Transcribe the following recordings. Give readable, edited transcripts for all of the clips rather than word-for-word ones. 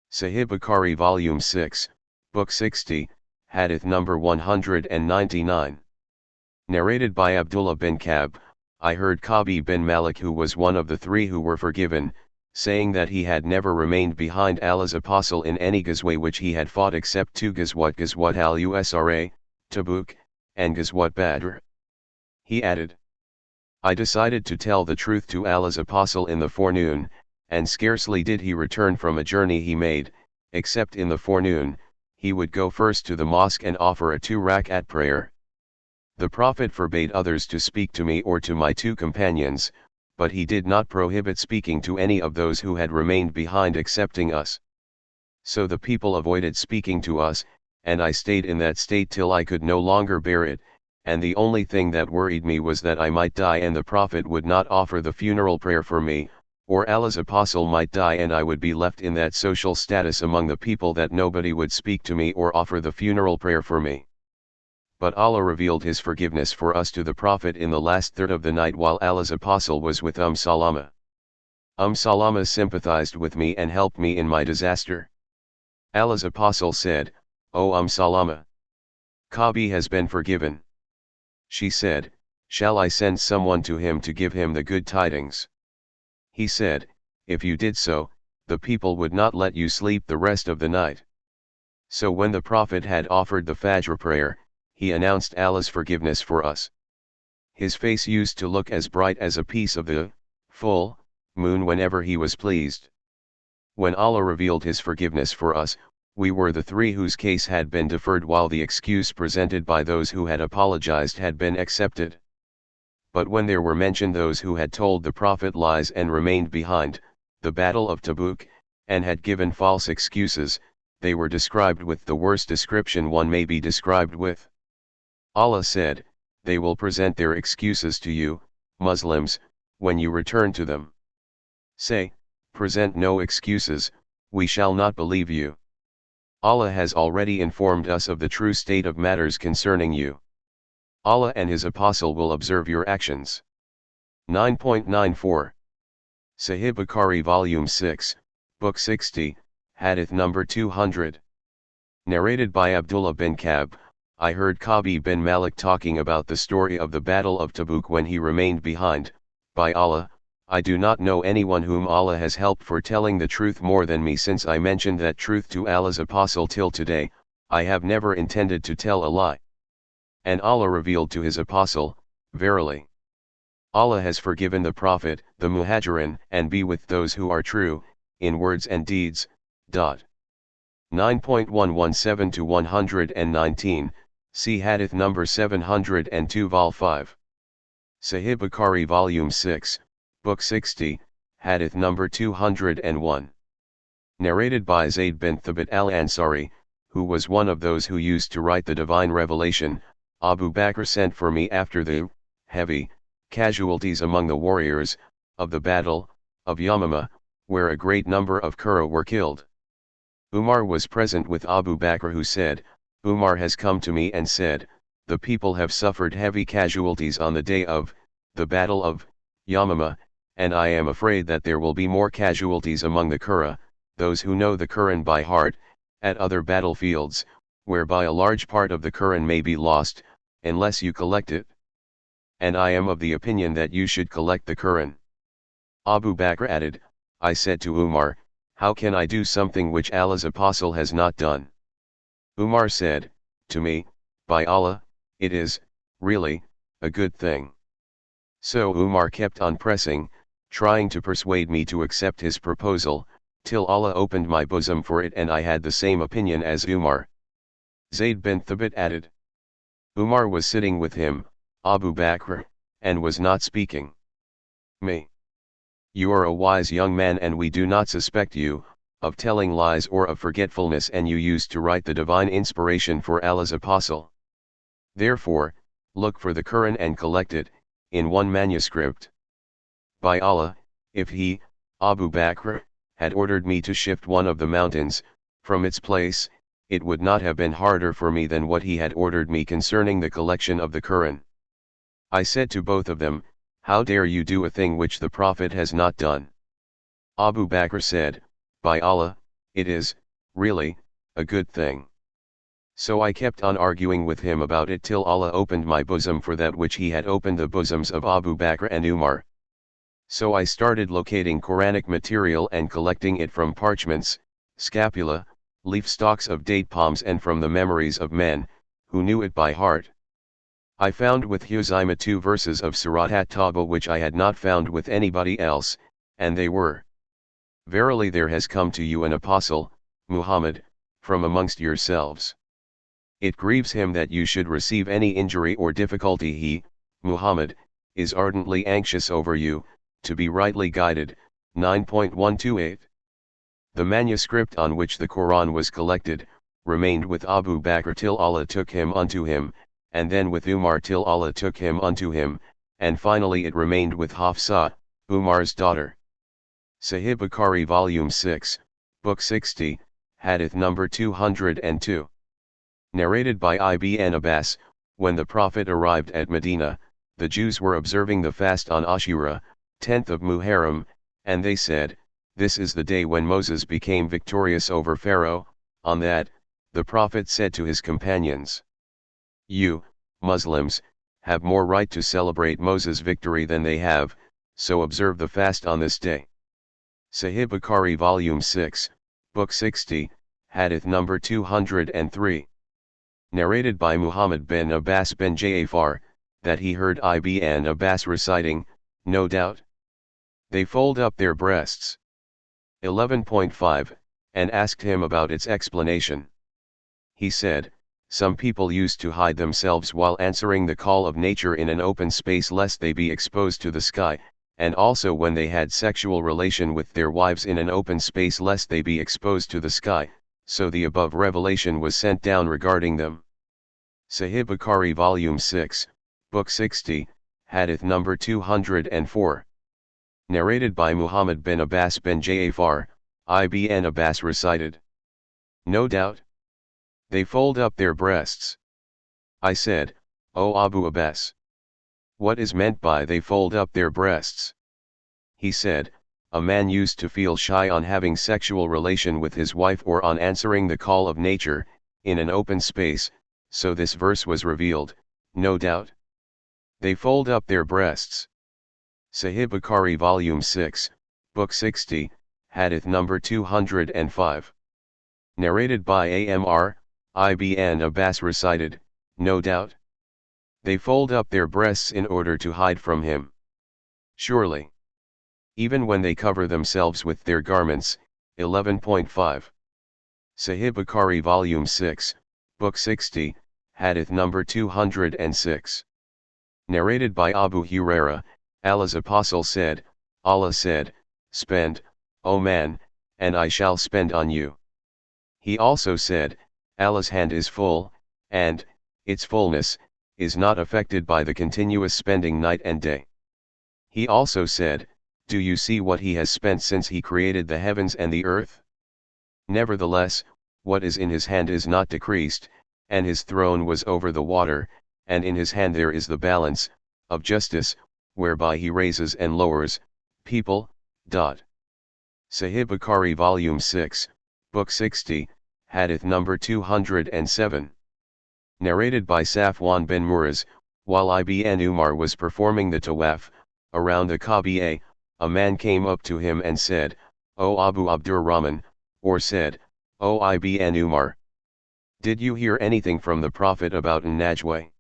Sahih Bukhari Volume 6, Book 60, Hadith number 199. Narrated by Abdullah bin Kab, I heard Kabi bin Malik, who was one of the three who were forgiven, saying that he had never remained behind Allah's apostle in any ghazwa which he had fought except two Ghazwat al-Usra, Tabuk, and Ghazwat Badr. He added, I decided to tell the truth to Allah's apostle in the forenoon, and scarcely did he return from a journey he made, except in the forenoon, he would go first to the mosque and offer a 2-rak'at prayer. The Prophet forbade others to speak to me or to my two companions, but he did not prohibit speaking to any of those who had remained behind excepting us. So the people avoided speaking to us, and I stayed in that state till I could no longer bear it, and the only thing that worried me was that I might die and the Prophet would not offer the funeral prayer for me, or Allah's apostle might die and I would be left in that social status among the people that nobody would speak to me or offer the funeral prayer for me. But Allah revealed His forgiveness for us to the Prophet in the last third of the night while Allah's apostle was with Salama. Salama sympathized with me and helped me in my disaster. Allah's apostle said, O Salama, Kabi has been forgiven. She said, shall I send someone to him to give him the good tidings? He said, if you did so, the people would not let you sleep the rest of the night. So when the Prophet had offered the Fajr prayer, he announced Allah's forgiveness for us. His face used to look as bright as a piece of the full moon whenever he was pleased. When Allah revealed His forgiveness for us, we were the three whose case had been deferred while the excuse presented by those who had apologized had been accepted. But when there were mentioned those who had told the Prophet lies and remained behind the battle of Tabuk, and had given false excuses, they were described with the worst description one may be described with. Allah said, they will present their excuses to you, Muslims, when you return to them. Say, present no excuses, we shall not believe you. Allah has already informed us of the true state of matters concerning you. Allah and His Apostle will observe your actions. 9.94 Sahih Bukhari Volume 6, Book 60, Hadith number 200. Narrated by Abdullah bin Kab, I heard Kabi bin Malik talking about the story of the Battle of Tabuk when he remained behind. By Allah, I do not know anyone whom Allah has helped for telling the truth more than me. Since I mentioned that truth to Allah's Apostle till today, I have never intended to tell a lie. And Allah revealed to His Apostle, verily, Allah has forgiven the Prophet, the Muhajirin, and be with those who are true, in words and deeds. 9.117 to 119, see Hadith number 702 Vol 5. Sahih Bukhari Volume 6, Book 60, Hadith number 201. Narrated by Zayd bin Thabit al-Ansari, who was one of those who used to write the divine revelation. Abu Bakr sent for me after the heavy casualties among the warriors of the battle of Yamama, where a great number of Qurra were killed. Umar was present with Abu Bakr, who said, Umar has come to me and said, the people have suffered heavy casualties on the day of the battle of Yamama, and I am afraid that there will be more casualties among the Qurra, those who know the Quran by heart, at other battlefields, whereby a large part of the Quran may be lost, unless you collect it. And I am of the opinion that you should collect the Quran. Abu Bakr added, I said to Umar, how can I do something which Allah's Apostle has not done? Umar said, to me, by Allah, it is, really, a good thing. So Umar kept on pressing, trying to persuade me to accept his proposal, till Allah opened my bosom for it and I had the same opinion as Umar. Zayd bin Thabit added. Umar was sitting with him, Abu Bakr, and was not speaking. Me. You are a wise young man and we do not suspect you of telling lies or of forgetfulness, and you used to write the divine inspiration for Allah's Apostle. Therefore, look for the Quran and collect it, in one manuscript. By Allah, if he, Abu Bakr, had ordered me to shift one of the mountains from its place, it would not have been harder for me than what he had ordered me concerning the collection of the Quran. I said to both of them, how dare you do a thing which the Prophet has not done? Abu Bakr said, by Allah, It is, really, a good thing. So I kept on arguing with him about it till Allah opened my bosom for that which He had opened the bosoms of Abu Bakr and Umar. So I started locating Quranic material and collecting it from parchments, scapula, leaf stalks of date palms and from the memories of men, who knew it by heart. I found with Huzaima 2 verses of Surat at-Tawbah which I had not found with anybody else, and they were: Verily there has come to you an apostle, Muhammad, from amongst yourselves. It grieves him that you should receive any injury or difficulty. He, Muhammad, is ardently anxious over you, to be rightly guided. 9.128. The manuscript on which the Quran was collected, remained with Abu Bakr till Allah took him unto him, and then with Umar till Allah took him unto him, and finally it remained with Hafsa, Umar's daughter. Sahih Bukhari Volume 6, Book 60, Hadith number 202. Narrated by Ibn Abbas, when the Prophet arrived at Medina, the Jews were observing the fast on Ashura, 10th of Muharram, and they said, "This is the day when Moses became victorious over Pharaoh." On that, the Prophet said to his companions, "You, Muslims, have more right to celebrate Moses' victory than they have, so observe the fast on this day." Sahih Bukhari Volume 6, Book 60, Hadith number 203. Narrated by Muhammad bin Abbas bin Ja'far, that he heard Ibn Abbas reciting, no doubt, they fold up their breasts. 11.5, and asked him about its explanation. He said, some people used to hide themselves while answering the call of nature in an open space lest they be exposed to the sky, and also when they had sexual relation with their wives in an open space lest they be exposed to the sky, so the above revelation was sent down regarding them. Sahih Bukhari Volume 6, Book 60, Hadith number 204. Narrated by Muhammad bin Abbas bin Ja'far, Ibn Abbas recited, no doubt, they fold up their breasts. I said, O Abu Abbas, what is meant by they fold up their breasts? He said, a man used to feel shy on having sexual relation with his wife or on answering the call of nature, in an open space, so this verse was revealed, no doubt. They fold up their breasts. Sahih Bukhari Volume 6, Book 60, Hadith number 205. Narrated by Amr, Ibn Abbas recited, no doubt. They fold up their breasts in order to hide from him. Surely. Even when they cover themselves with their garments. 11.5. Sahih Bukhari Volume 6, Book 60, Hadith number 206. Narrated by Abu Huraira, Allah's Apostle said, Allah said, spend, O man, and I shall spend on you. He also said, Allah's hand is full, and, its fullness, is not affected by the continuous spending night and day. He also said, do you see what he has spent since he created the heavens and the earth? Nevertheless, what is in his hand is not decreased, and his throne was over the water, and in his hand there is the balance, of justice, whereby he raises and lowers, people. Sahih Bukhari Volume 6, Book 60, Hadith number 207. Narrated by Safwan bin Muraz, while Ibn Umar was performing the tawaf, around the Kaaba, a man came up to him and said, O Abu Abdurrahman, or said, O Ibn Umar, did you hear anything from the Prophet about Najwa?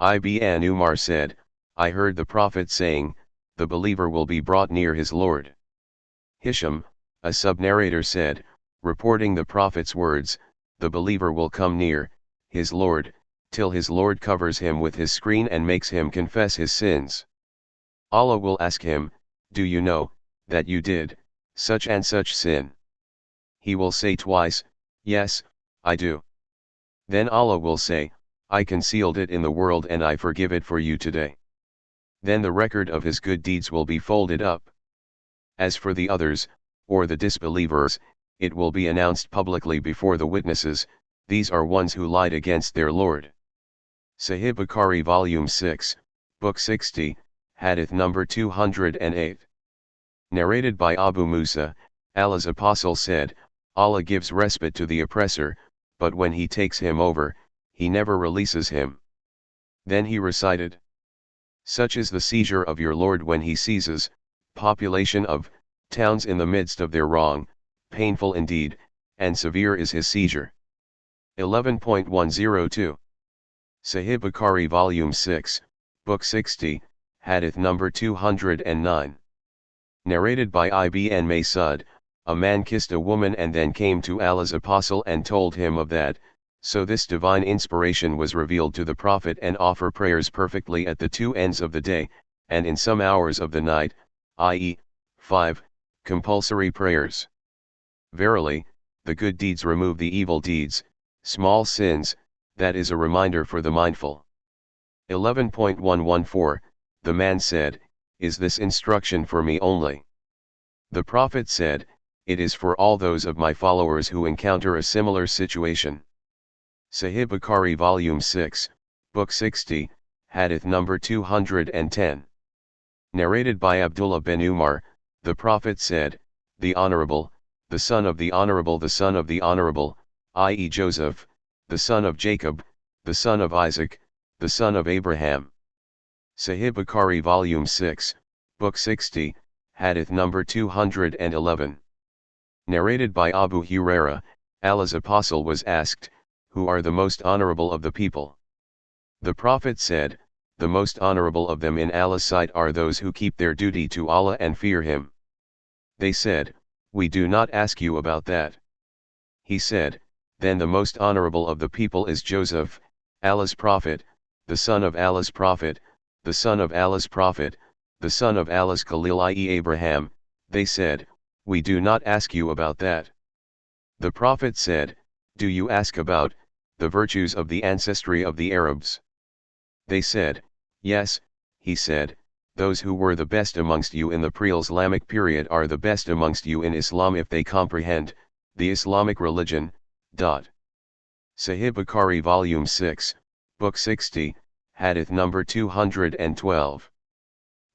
Ibn Umar said, I heard the Prophet saying, the believer will be brought near his Lord. Hisham, a sub-narrator said, reporting the Prophet's words, the believer will come near his Lord, till his Lord covers him with his screen and makes him confess his sins. Allah will ask him, do you know, that you did, such and such sin? He will say twice, yes, I do. Then Allah will say, I concealed it in the world and I forgive it for you today. Then the record of his good deeds will be folded up. As for the others, or the disbelievers, it will be announced publicly before the witnesses, these are ones who lied against their Lord. Sahih Bukhari Volume 6, Book 60, Hadith number 208. Narrated by Abu Musa, Allah's Apostle said, Allah gives respite to the oppressor, but when he takes him over, he never releases him. Then he recited, such is the seizure of your Lord when he seizes, population of, towns in the midst of their wrong, painful indeed, and severe is his seizure. 11.102 Sahih Bukhari Volume 6, Book 60, Hadith number 209. Narrated by Ibn Masud, a man kissed a woman and then came to Allah's apostle and told him of that, so this divine inspiration was revealed to the Prophet and offer prayers perfectly at the two ends of the day, and in some hours of the night, i.e., 5, compulsory prayers. Verily, the good deeds remove the evil deeds, small sins, that is a reminder for the mindful. 11.114, the man said, is this instruction for me only? The Prophet said, it is for all those of my followers who encounter a similar situation. Sahih Bukhari Volume 6, Book 60, Hadith number 210. Narrated by Abdullah bin Umar, the Prophet said, the Honorable, the son of the Honorable, the son of the Honorable, i.e. Joseph, the son of Jacob, the son of Isaac, the son of Abraham. Sahih Bukhari Volume 6, Book 60, Hadith number 211. Narrated by Abu Huraira, Allah's Apostle was asked, who are the most honorable of the people? The Prophet said, the most honorable of them in Allah's sight are those who keep their duty to Allah and fear Him. They said, we do not ask you about that. He said, then the most honorable of the people is Joseph, Allah's Prophet, the son of Allah's Prophet, the son of Allah's Prophet, the son of Allah's Khalil, i.e. Abraham. They said, we do not ask you about that. The Prophet said, do you ask about the virtues of the ancestry of the Arabs? They said, yes. He said, those who were the best amongst you in the pre-Islamic period are the best amongst you in Islam if they comprehend the Islamic religion. Sahih Bukhari Volume 6, Book 60, Hadith number 212.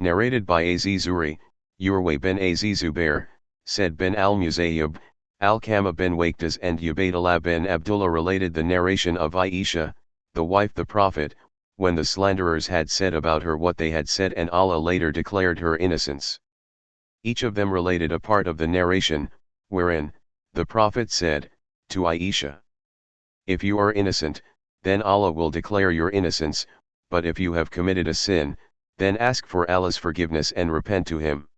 Narrated by Az-Zuri, Urwa bin Az-Zubair, said bin al-Musayyib, Al-Kama bin Waqtas and Ubaydullah bin Abdullah related the narration of Aisha, the wife the Prophet, when the slanderers had said about her what they had said and Allah later declared her innocence. Each of them related a part of the narration, wherein, the Prophet said, to Aisha, if you are innocent, then Allah will declare your innocence, but if you have committed a sin, then ask for Allah's forgiveness and repent to Him.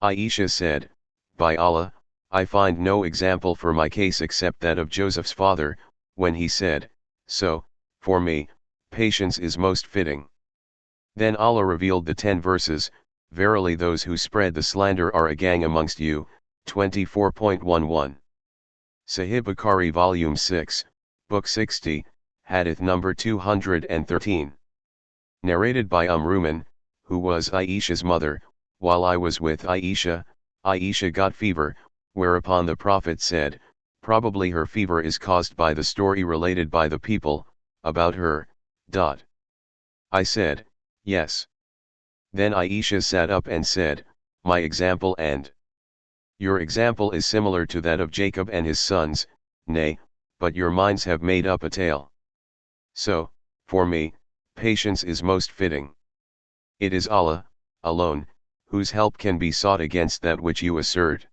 Aisha said, by Allah, I find no example for my case except that of Joseph's father, when he said, so, for me, patience is most fitting. Then Allah revealed the 10 verses, verily those who spread the slander are a gang amongst you, 24.11. Sahih Bukhari Volume 6, Book 60, Hadith number 213. Narrated by Ruman, who was Aisha's mother, while I was with Aisha, Aisha got fever, whereupon the Prophet said, probably her fever is caused by the story related by the people, about her. I said, yes. Then Aisha sat up and said, my example and your example is similar to that of Jacob and his sons, nay, but your minds have made up a tale. So, for me, patience is most fitting. It is Allah, alone, whose help can be sought against that which you assert.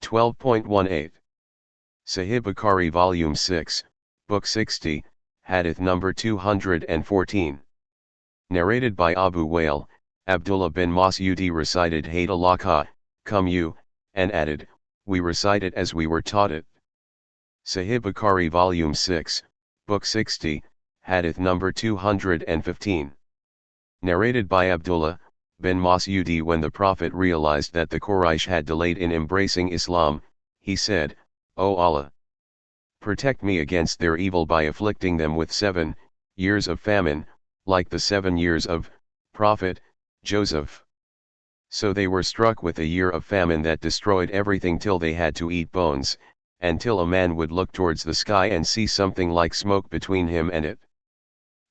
12.18 Sahih Bukhari Volume 6, Book 60, Hadith number 214. Narrated by Abu Wa'il, Abdullah bin Mas'ud recited Hayt Allah, come you, and added, we recite it as we were taught it. Sahih Bukhari Volume 6, Book 60, Hadith number 215. Narrated by Abdullah bin Mas'ud, when the Prophet realized that the Quraysh had delayed in embracing Islam, he said, O Allah, protect me against their evil by afflicting them with 7 years of famine, like the 7 years of Prophet Joseph. So they were struck with a year of famine that destroyed everything till they had to eat bones, and till a man would look towards the sky and see something like smoke between him and it.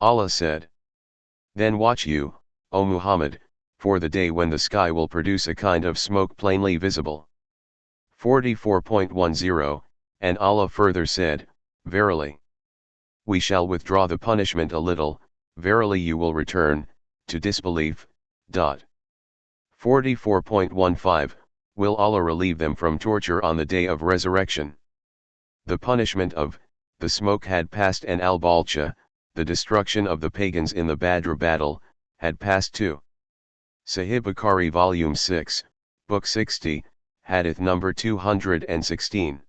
Allah said, then watch you, O Muhammad, for the day when the sky will produce a kind of smoke plainly visible. 44.10, and Allah further said, Verily, we shall withdraw the punishment a little, verily you will return, to disbelief. 44.15, will Allah relieve them from torture on the day of resurrection. The punishment of the smoke had passed, and al-Balcha, the destruction of the pagans in the Badr battle, had passed too. Sahih Bukhari Volume 6, Book 60, Hadith number 216.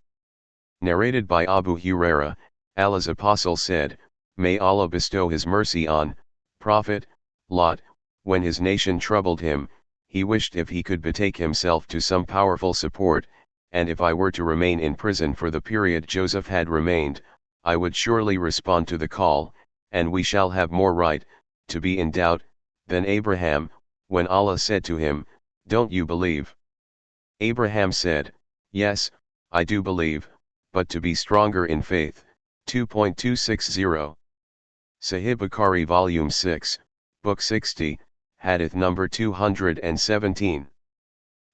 Narrated by Abu Huraira, Allah's Apostle said, May Allah bestow His mercy on Prophet Lot. When his nation troubled him, he wished if he could betake himself to some powerful support, and if I were to remain in prison for the period Joseph had remained, I would surely respond to the call, and we shall have more right to be in doubt than Abraham, when Allah said to him, Don't you believe? Abraham said, Yes, I do believe, but to be stronger in faith. 2.260. Sahih Bukhari Volume 6, Book 60, Hadith number 217.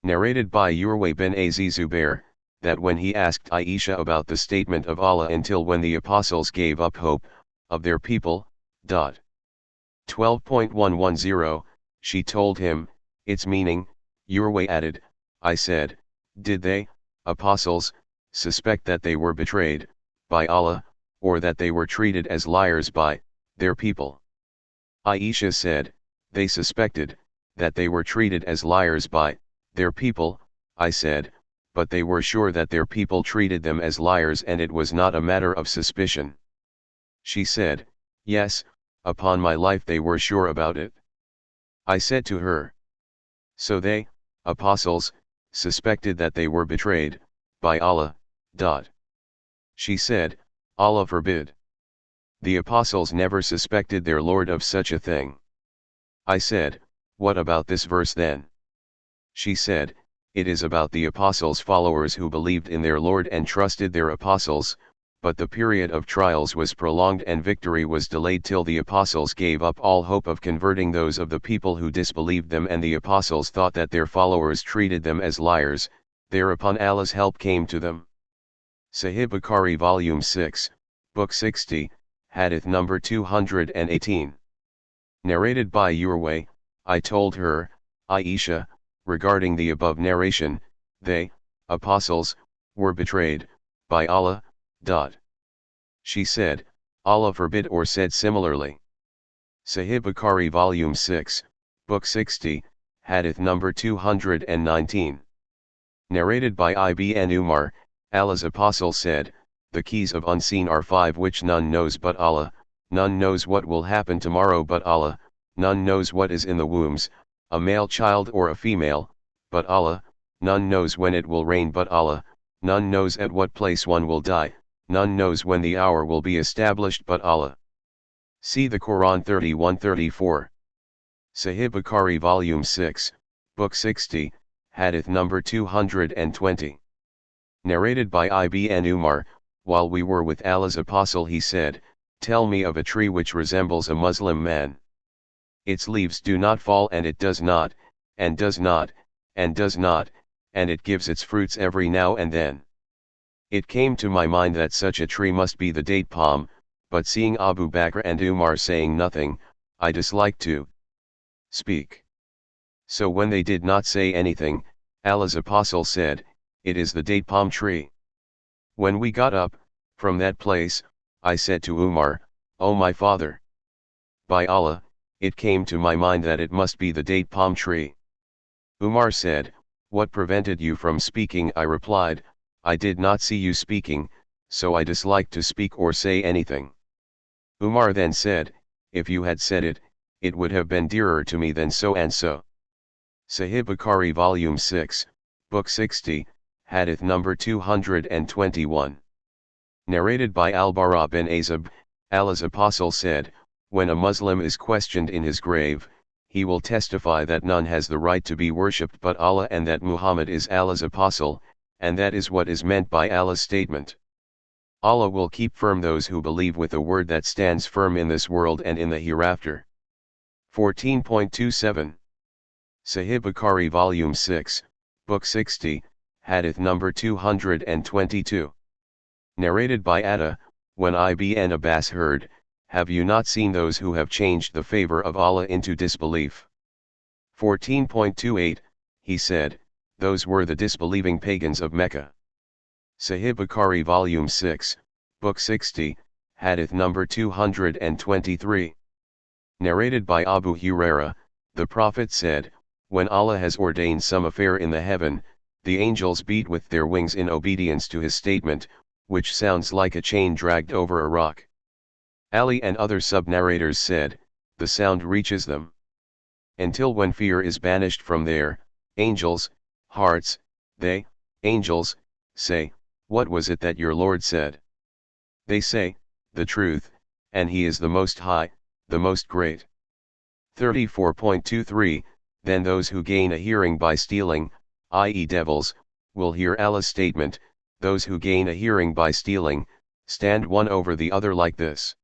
Narrated by Urwa bin Zubair, that when he asked Aisha about the statement of Allah until when the apostles gave up hope of their people. 12.110, she told him its meaning. Urwa added, I said, did they, apostles, suspect that they were betrayed by Allah, or that they were treated as liars by their people? Aisha said, they suspected that they were treated as liars by their people. I said, but they were sure that their people treated them as liars, and it was not a matter of suspicion. She said, yes, upon my life they were sure about it. I said to her, so they, apostles, suspected that they were betrayed by Allah. She said, Allah forbid. The apostles never suspected their Lord of such a thing. I said, what about this verse then? She said, it is about the apostles' followers who believed in their Lord and trusted their apostles, but the period of trials was prolonged and victory was delayed till the apostles gave up all hope of converting those of the people who disbelieved them, and the apostles thought that their followers treated them as liars. Thereupon Allah's help came to them. Sahih Bukhari Volume 6, Book 60, Hadith number 218. Narrated by Urwa, I told her, Aisha, regarding the above narration, they, apostles, were betrayed by Allah. She said, Allah forbid, or said similarly. Sahih Bukhari Volume 6, Book 60, Hadith number 219. Narrated by Ibn Umar, Allah's Apostle said, the keys of unseen are 5 which none knows but Allah, none knows what will happen tomorrow but Allah, none knows what is in the wombs, a male child or a female, but Allah, none knows when it will rain but Allah, none knows at what place one will die, none knows when the hour will be established but Allah. See the Quran 31-34. Sahih Bukhari Volume 6, Book 60, Hadith number 220. Narrated by Ibn Umar, while we were with Allah's Apostle he said, tell me of a tree which resembles a Muslim man. Its leaves do not fall, and it does not, and does not, and does not, and it gives its fruits every now and then. It came to my mind that such a tree must be the date palm, but seeing Abu Bakr and Umar saying nothing, I disliked to speak. So when they did not say anything, Allah's Apostle said, it is the date palm tree. When we got up from that place, I said to Umar, O my father, by Allah, it came to my mind that it must be the date palm tree. Umar said, what prevented you from speaking? I replied, I did not see you speaking, so I disliked to speak or say anything. Umar then said, if you had said it, it would have been dearer to me than so and so. Sahih Bukhari Volume 6, Book 60, Hadith number 221. Narrated by Al-Bara bin Azib, Allah's Apostle said, when a Muslim is questioned in his grave, he will testify that none has the right to be worshipped but Allah, and that Muhammad is Allah's Apostle, and that is what is meant by Allah's statement. Allah will keep firm those who believe with a word that stands firm in this world and in the hereafter. 14.27. Sahih Bukhari Volume 6, Book 60, Hadith number 222. Narrated by Atta, when Ibn Abbas heard, "Have you not seen those who have changed the favor of Allah into disbelief?" 14.28, he said, "Those were the disbelieving pagans of Mecca." Sahih Bukhari Volume 6, Book 60, Hadith number 223. Narrated by Abu Huraira, the Prophet said, "When Allah has ordained some affair in the heaven, the angels beat with their wings in obedience to his statement, which sounds like a chain dragged over a rock." Ali and other sub-narrators said, "The sound reaches them. Until when fear is banished from their angels' hearts, they, angels, say, 'What was it that your Lord said?' They say, 'The truth, and he is the Most High, the Most Great.'" 34.23, Then those who gain a hearing by stealing, i.e. devils, will hear Allah's statement, "Those who gain a hearing by stealing, stand one over the other like this."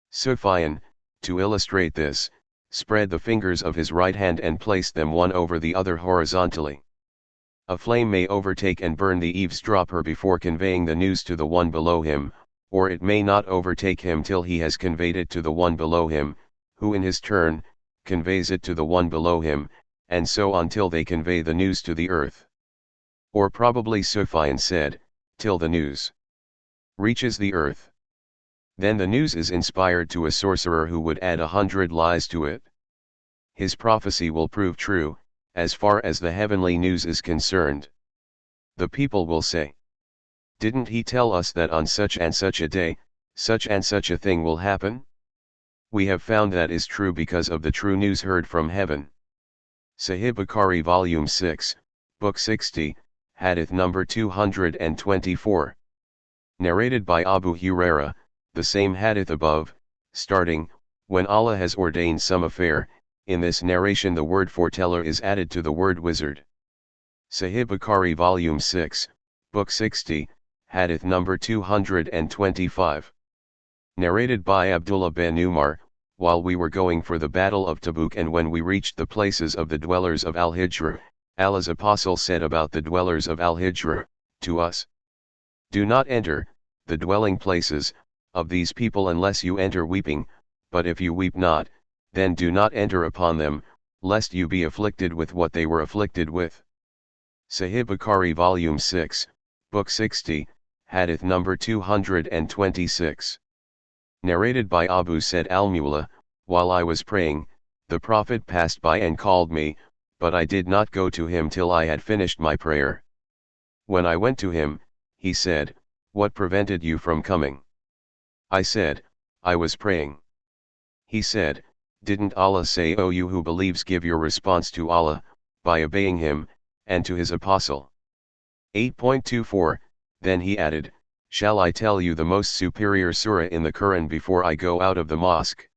Sufyan, to illustrate this, spread the fingers of his right hand and place them one over the other horizontally. A flame may overtake and burn the eavesdropper before conveying the news to the one below him, or it may not overtake him till he has conveyed it to the one below him, who in his turn, conveys it to the one below him, and so on till they convey the news to the earth. Or probably Sufyan said, till the news reaches the earth. Then the news is inspired to a sorcerer who would add 100 lies to it. His prophecy will prove true, as far as the heavenly news is concerned. The people will say, "Didn't he tell us that on such and such a day, such and such a thing will happen? We have found that is true because of the true news heard from heaven." Sahih Bukhari Volume 6, Book 60, Hadith number 224. Narrated by Abu Huraira, the same hadith above, starting, "When Allah has ordained some affair," in this narration the word foreteller is added to the word wizard. Sahih Bukhari Volume 6, Book 60, Hadith number 225. Narrated by Abdullah bin Umar, "While we were going for the battle of Tabuk and when we reached the places of the dwellers of Al-Hijr, Allah's apostle said about the dwellers of Al-Hijr, to us, 'Do not enter, the dwelling places, of these people unless you enter weeping, but if you weep not, then do not enter upon them, lest you be afflicted with what they were afflicted with.'" Sahih Bukhari Volume 6, Book 60, Hadith number 226. Narrated by Abu Said al-Mula, "While I was praying, the Prophet passed by and called me, but I did not go to him till I had finished my prayer. When I went to him, he said, 'What prevented you from coming?' I said, 'I was praying.' He said, 'Didn't Allah say, O you who believes, give your response to Allah, by obeying him, and to his apostle?' 8.24, Then he added, 'Shall I tell you the most superior surah in the Quran before I go out of the mosque?'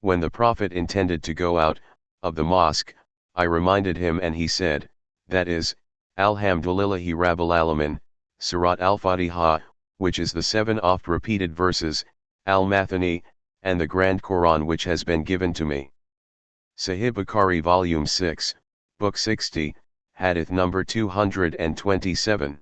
When the Prophet intended to go out of the mosque, I reminded him and he said, that is, Alhamdulillahi Rabbil Alamin, Surat al-Fatiha, which is the 7 oft-repeated verses, Al-Mathani, and the Grand Quran which has been given to me." Sahih Bukhari Volume 6, Book 60, Hadith number 227.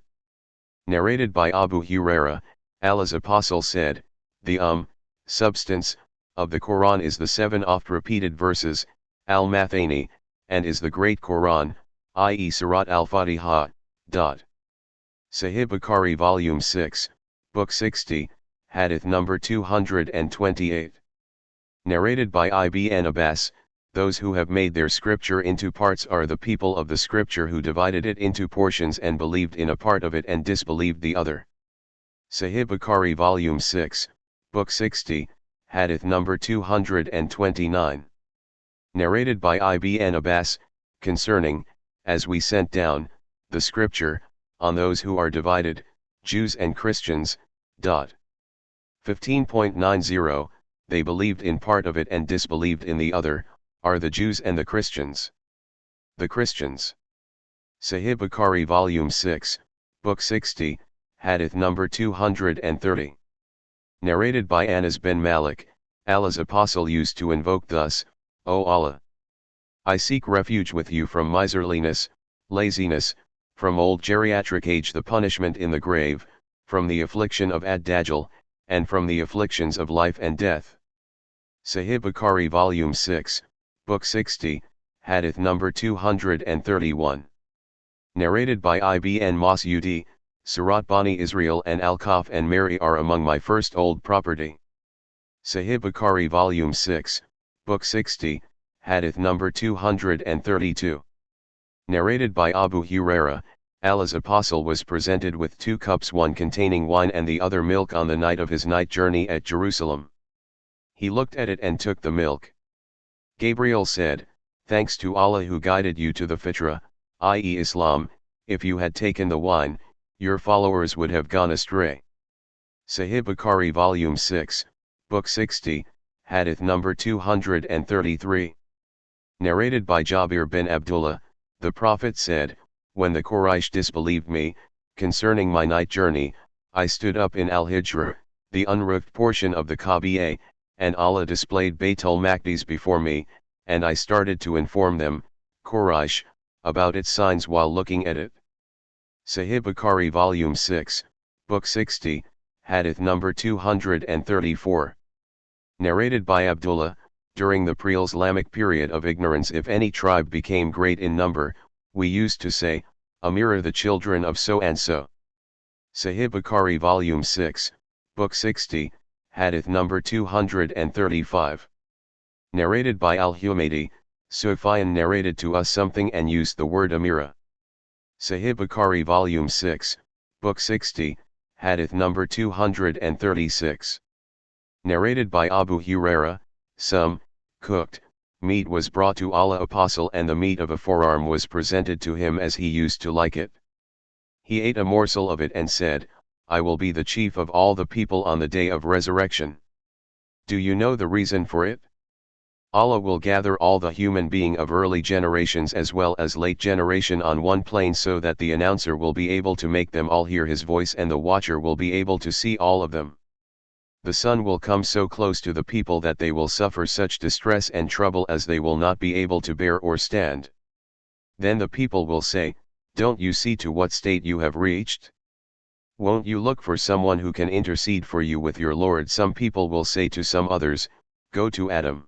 Narrated by Abu Huraira, Allah's apostle said, "The substance, of the Quran is the 7 oft-repeated verses, Al-Mathani, and is the Great Quran, i.e. Surat al-Fatiha." Sahih Bukhari Volume 6, Book 60, Hadith number 228. Narrated by Ibn Abbas, "Those who have made their scripture into parts are the people of the scripture who divided it into portions and believed in a part of it and disbelieved the other." Sahih Bukhari Volume 6, Book 60, Hadith number 229. Narrated by Ibn Abbas, concerning, as we sent down, the scripture, on those who are divided, Jews and Christians. 15.90, They believed in part of it and disbelieved in the other, are the Jews and the Christians. The Christians. Sahih Bukhari Volume 6, Book 60, Hadith number 230. Narrated by Anas bin Malik, Allah's apostle used to invoke thus, "O Allah, I seek refuge with you from miserliness, laziness, from old geriatric age the punishment in the grave, from the affliction of ad-dajjal, and from the afflictions of life and death. Sahih Bukhari Volume 6, Book 60, Hadith number 231. Narrated by Ibn Mas'ud, Surat Bani Israel and Al-Kaf and Mary are among my first old property. Sahih Bukhari Volume 6, Book 60, Hadith number 232. Narrated by Abu Huraira, Allah's apostle was presented with 2 cups, one containing wine and the other milk, on the night of his night journey at Jerusalem. He looked at it and took the milk. Gabriel said, "Thanks to Allah who guided you to the fitra, i.e. Islam. If you had taken the wine, your followers would have gone astray." Sahih Bukhari Volume 6, Book 60, Hadith number 233. Narrated by Jabir bin Abdullah, the Prophet said, "When the Quraysh disbelieved me, concerning my night journey, I stood up in Al-Hijr, the unroofed portion of the Kaaba, and Allah displayed Baytul Maqdis before me, and I started to inform them, Quraysh, about its signs while looking at it." Sahih Bukhari Volume 6, Book 60, Hadith number 234. Narrated by Abdullah, during the pre-Islamic period of ignorance, if any tribe became great in number, we used to say, "Amira, the children of so and so." Sahih Bukhari Volume 6, Book 60, Hadith number 235. Narrated by Al-Humaydi, Sufyan narrated to us something and used the word Amira. Sahih Bukhari Volume 6, Book 60, Hadith number 236. Narrated by Abu Huraira, some cooked meat was brought to Allah's apostle, and the meat of a forearm was presented to him as he used to like it. He ate a morsel of it and said, "I will be the chief of all the people on the day of resurrection." Do you know the reason for it? Allah will gather all the human being of early generations as well as late generation on one plane, so that the announcer will be able to make them all hear his voice and the watcher will be able to see all of them. The sun will come so close to the people that they will suffer such distress and trouble as they will not be able to bear or stand. Then the people will say, "Don't you see to what state you have reached? Won't you look for someone who can intercede for you with your Lord?" Some people will say to some others, "Go to Adam."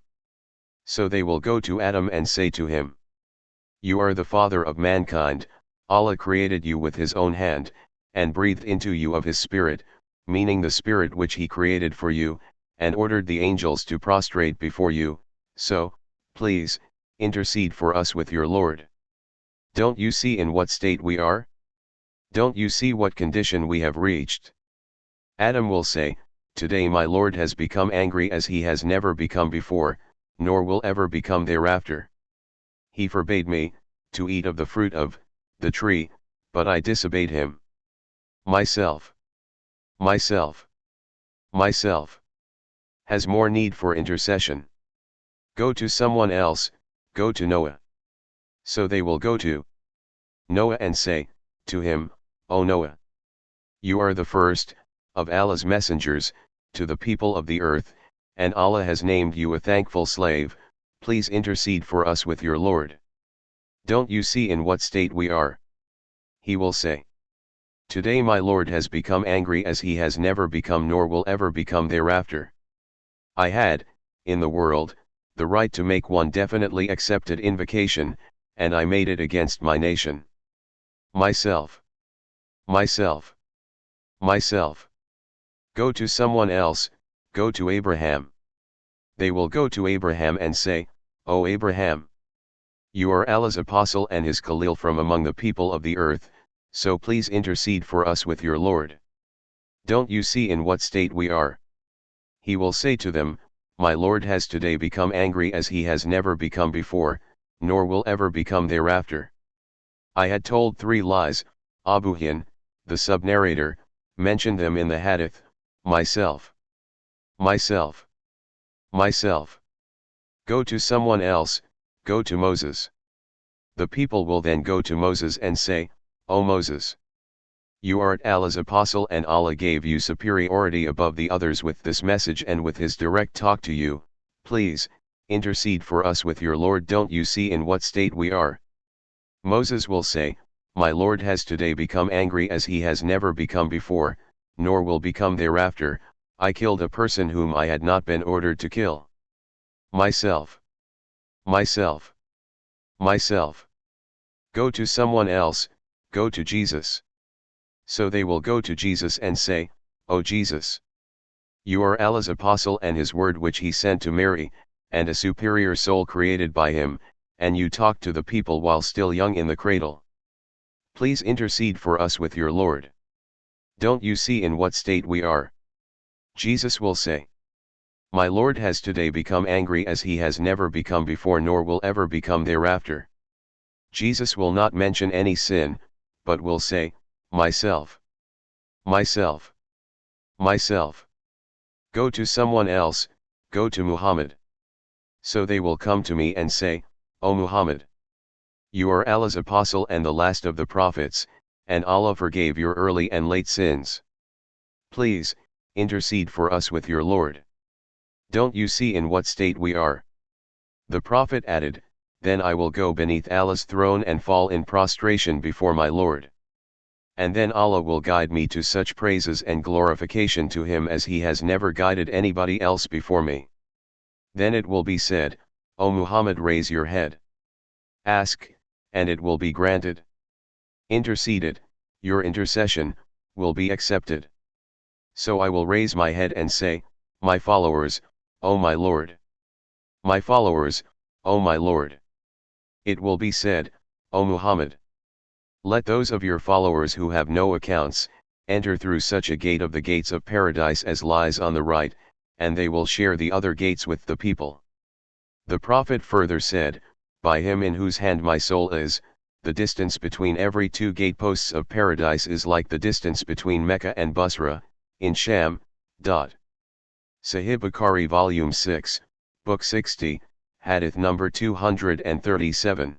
So they will go to Adam and say to him, "You are the father of mankind. Allah created you with his own hand, and breathed into you of his spirit, meaning the spirit which he created for you, and ordered the angels to prostrate before you, so, please, intercede for us with your Lord. Don't you see in what state we are? Don't you see what condition we have reached?" Adam will say, "Today my Lord has become angry as he has never become before, nor will ever become thereafter. He forbade me to eat of the fruit of the tree, but I disobeyed him. Myself, myself, myself has more need for intercession. Go to someone else, go to Noah." So they will go to Noah and say to him, "O Noah, you are the first of Allah's messengers to the people of the earth, and Allah has named you a thankful slave. Please intercede for us with your Lord. Don't you see in what state we are?" He will say, "Today my Lord has become angry as he has never become nor will ever become thereafter. I had, in the world, the right to make one definitely accepted invocation, and I made it against my nation. Myself, myself, myself. Go to someone else, go to Abraham." They will go to Abraham and say, "O Abraham, you are Allah's apostle and his Khalil from among the people of the earth, so please intercede for us with your Lord. Don't you see in what state we are?" He will say to them, "My Lord has today become angry as he has never become before, nor will ever become thereafter. I had told 3 lies." Abu Huraira, the sub-narrator, mentioned them in the hadith: "Myself, myself, myself. Go to someone else, go to Moses." The people will then go to Moses and say, "O Moses, you are Allah's apostle and Allah gave you superiority above the others with this message and with his direct talk to you. Please, intercede for us with your Lord. Don't you see in what state we are?" Moses will say, My Lord has today become angry as he has never become before, nor will become thereafter. I killed a person whom I had not been ordered to kill. Myself. Myself. Myself. Go to someone else, go to Jesus. So they will go to Jesus and say, O Jesus, you are Allah's apostle and his word which he sent to Mary, and a superior soul created by him, and you talked to the people while still young in the cradle. Please intercede for us with your Lord. Don't you see in what state we are? Jesus will say, my Lord has today become angry as he has never become before nor will ever become thereafter. Jesus will not mention any sin, but will say, myself. Myself. Myself. Go to someone else, go to Muhammad. So they will come to me and say, O Muhammad, you are Allah's apostle and the last of the prophets, and Allah forgave your early and late sins. Please, intercede for us with your Lord. Don't you see in what state we are? The Prophet added, then I will go beneath Allah's throne and fall in prostration before my Lord. And then Allah will guide me to such praises and glorification to him as he has never guided anybody else before me. Then it will be said, O Muhammad, raise your head. Ask, and it will be granted. Intercede, your intercession will be accepted. So I will raise my head and say, my followers, O my Lord. My followers, O my Lord. It will be said, O Muhammad, let those of your followers who have no accounts, enter through such a gate of the gates of paradise as lies on the right, and they will share the other gates with the people. The Prophet further said, by him in whose hand my soul is, the distance between every two gateposts of paradise is like the distance between Mecca and Basra, in Sham. Sahih Bukhari Volume 6, Book 60, Hadith number 237.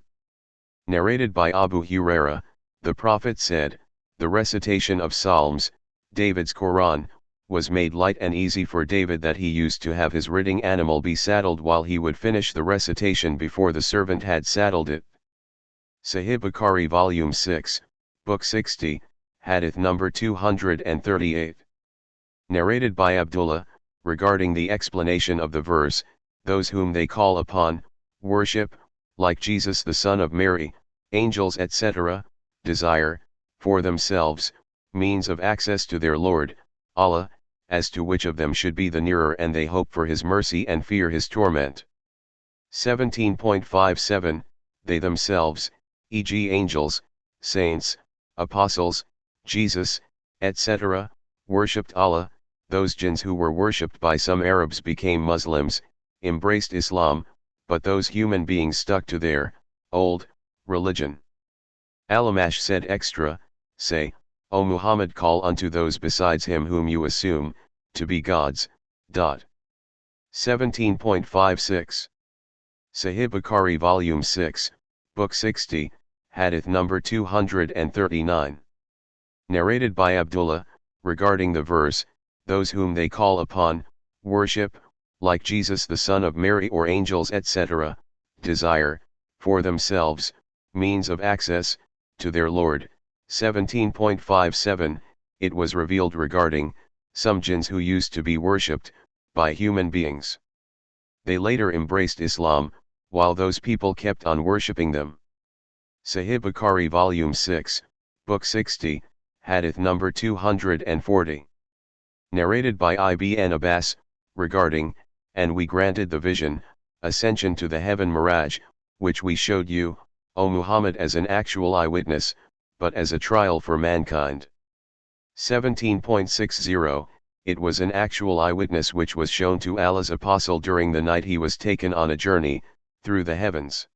Narrated by Abu Huraira, the Prophet said, the recitation of Psalms, David's Quran, was made light and easy for David that he used to have his riding animal be saddled while he would finish the recitation before the servant had saddled it. Sahih Bukhari Volume 6, Book 60, Hadith number 238. Narrated by Abdullah, regarding the explanation of the verse, those whom they call upon, worship, like Jesus the son of Mary, angels etc., desire, for themselves, means of access to their Lord, Allah, as to which of them should be the nearer and they hope for his mercy and fear his torment. 17.57, they themselves, e.g. angels, saints, apostles, Jesus, etc., worshipped Allah. Those jinns who were worshipped by some Arabs became Muslims, embraced Islam, but those human beings stuck to their old religion. Al-Amash said extra, say, O Muhammad, call unto those besides him whom you assume to be gods. 17.56. Sahih Bukhari Volume 6, Book 60, Hadith number 239. Narrated by Abdullah, regarding the verse, those whom they call upon, worship, like Jesus the son of Mary or angels etc., desire, for themselves, means of access, to their Lord. 17.57, it was revealed regarding, some jinns who used to be worshipped, by human beings. They later embraced Islam, while those people kept on worshipping them. Sahih Bukhari Volume 6, Book 60, Hadith number 240. Narrated by Ibn Abbas, regarding, and we granted the vision, ascension to the heaven Miraj, which we showed you, O Muhammad, as an actual eyewitness, but as a trial for mankind. 17.60, it was an actual eyewitness which was shown to Allah's apostle during the night he was taken on a journey, through the heavens.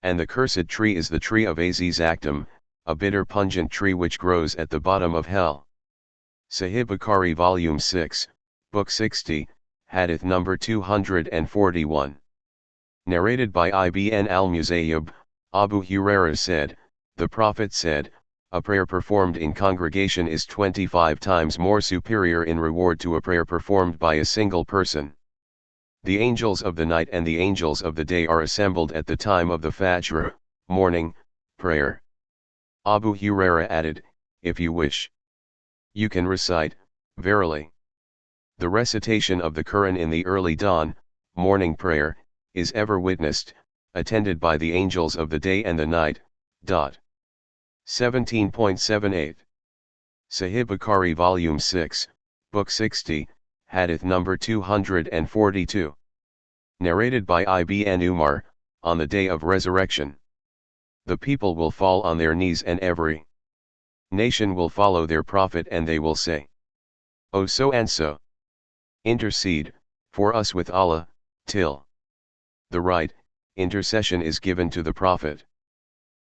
And the cursed tree is the tree of Aziz Akhtam, a bitter pungent tree which grows at the bottom of hell. Sahih Bukhari Volume 6, Book 60, Hadith number 241. Narrated by Ibn al-Musayyib, Abu Huraira said, the Prophet said, a prayer performed in congregation is 25 times more superior in reward to a prayer performed by a single person. The angels of the night and the angels of the day are assembled at the time of the Fajr, morning, prayer. Abu Huraira added, if you wish, you can recite, verily. The recitation of the Quran in the early dawn, morning prayer, is ever witnessed, attended by the angels of the day and the night. 17.78 Sahih Bukhari Volume 6, Book 60, Hadith number 242. Narrated by Ibn Umar, on the day of resurrection. The people will fall on their knees and every nation will follow their prophet and they will say, O so and so, intercede for us with Allah, till the right intercession is given to the Prophet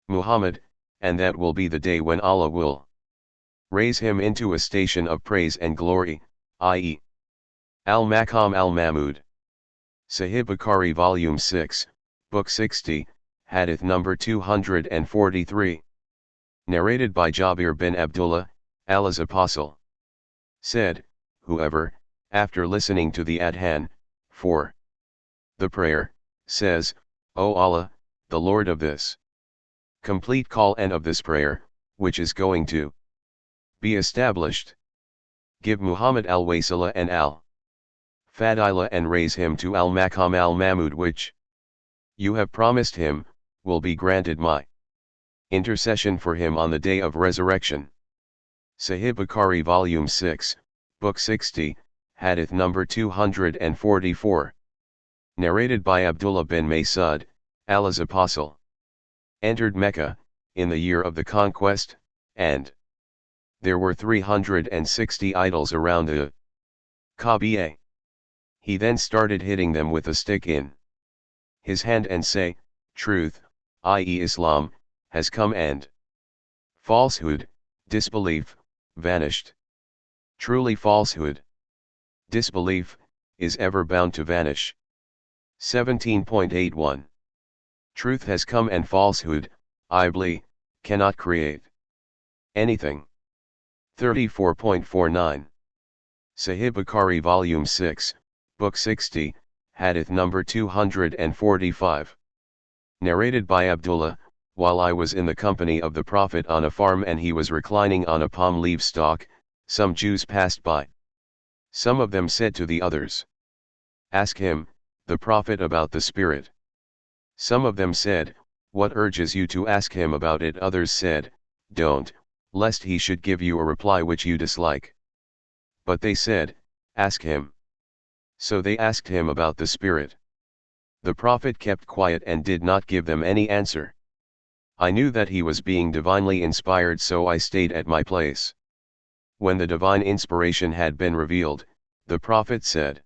Muhammad, and that will be the day when Allah will raise him into a station of praise and glory, i.e. Al-Maqam al-Mahmud. Sahih Bukhari Volume 6, Book 60, Hadith number 243. Narrated by Jabir bin Abdullah, Allah's Apostle, said, whoever, after listening to the Adhan, for the prayer, says, O Allah, the Lord of this complete call and of this prayer, which is going to be established, give Muhammad al-Wasila and al-Fadila and raise him to al-Maqam al-Mahmud which you have promised him, will be granted my intercession for him on the day of resurrection. Sahih Bukhari Volume 6, Book 60, Hadith number 244. Narrated by Abdullah bin Mas'ud, Allah's Apostle, entered Mecca, in the year of the conquest, and there were 360 idols around the Kaaba. He then started hitting them with a stick in his hand and say, truth, i.e. Islam, has come and falsehood, disbelief, vanished. Truly falsehood, disbelief, is ever bound to vanish. 17.81 Truth has come and falsehood, i.e., cannot create anything. 34.49 Sahih Bukhari Volume 6, Book 60, Hadith number 245. Narrated by Abdullah, while I was in the company of the Prophet on a farm and he was reclining on a palm leaf stalk, some Jews passed by. Some of them said to the others, ask him, the Prophet, about the Spirit. Some of them said, what urges you to ask him about it? Others said, don't, lest he should give you a reply which you dislike. But they said, ask him. So they asked him about the Spirit. The Prophet kept quiet and did not give them any answer. I knew that he was being divinely inspired, so I stayed at my place. When the divine inspiration had been revealed, the Prophet said,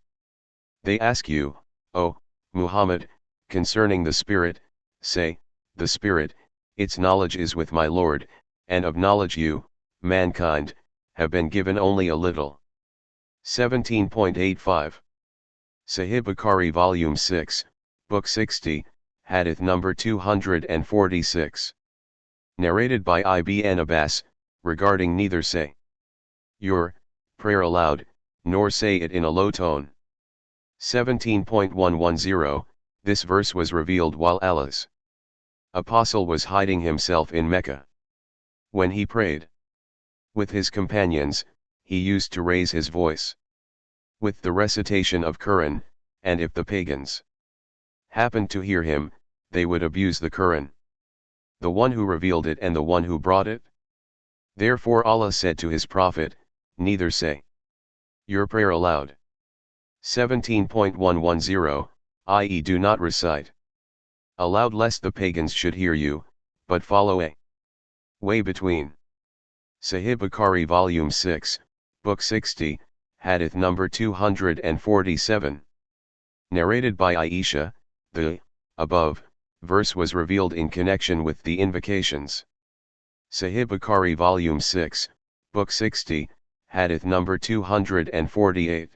they ask you, O Muhammad, concerning the Spirit, say, the Spirit, its knowledge is with my Lord, and of knowledge you, mankind, have been given only a little. 17.85 Sahih Bukhari Volume 6, Book 60, Hadith number 246. Narrated by Ibn Abbas, regarding neither say your prayer aloud, nor say it in a low tone. 17.110 This verse was revealed while Allah's Apostle was hiding himself in Mecca. When he prayed with his companions, he used to raise his voice with the recitation of Quran, and if the pagans happened to hear him, they would abuse the Quran, the one who revealed it and the one who brought it. Therefore Allah said to his Prophet, neither say your prayer aloud. 17.110, i.e. do not recite aloud lest the pagans should hear you, but follow a way between. Sahih Bukhari Volume 6, Book 60, Hadith number 247. Narrated by Aisha, the above verse was revealed in connection with the invocations. Sahih Bukhari Volume 6, Book 60, Hadith number 248.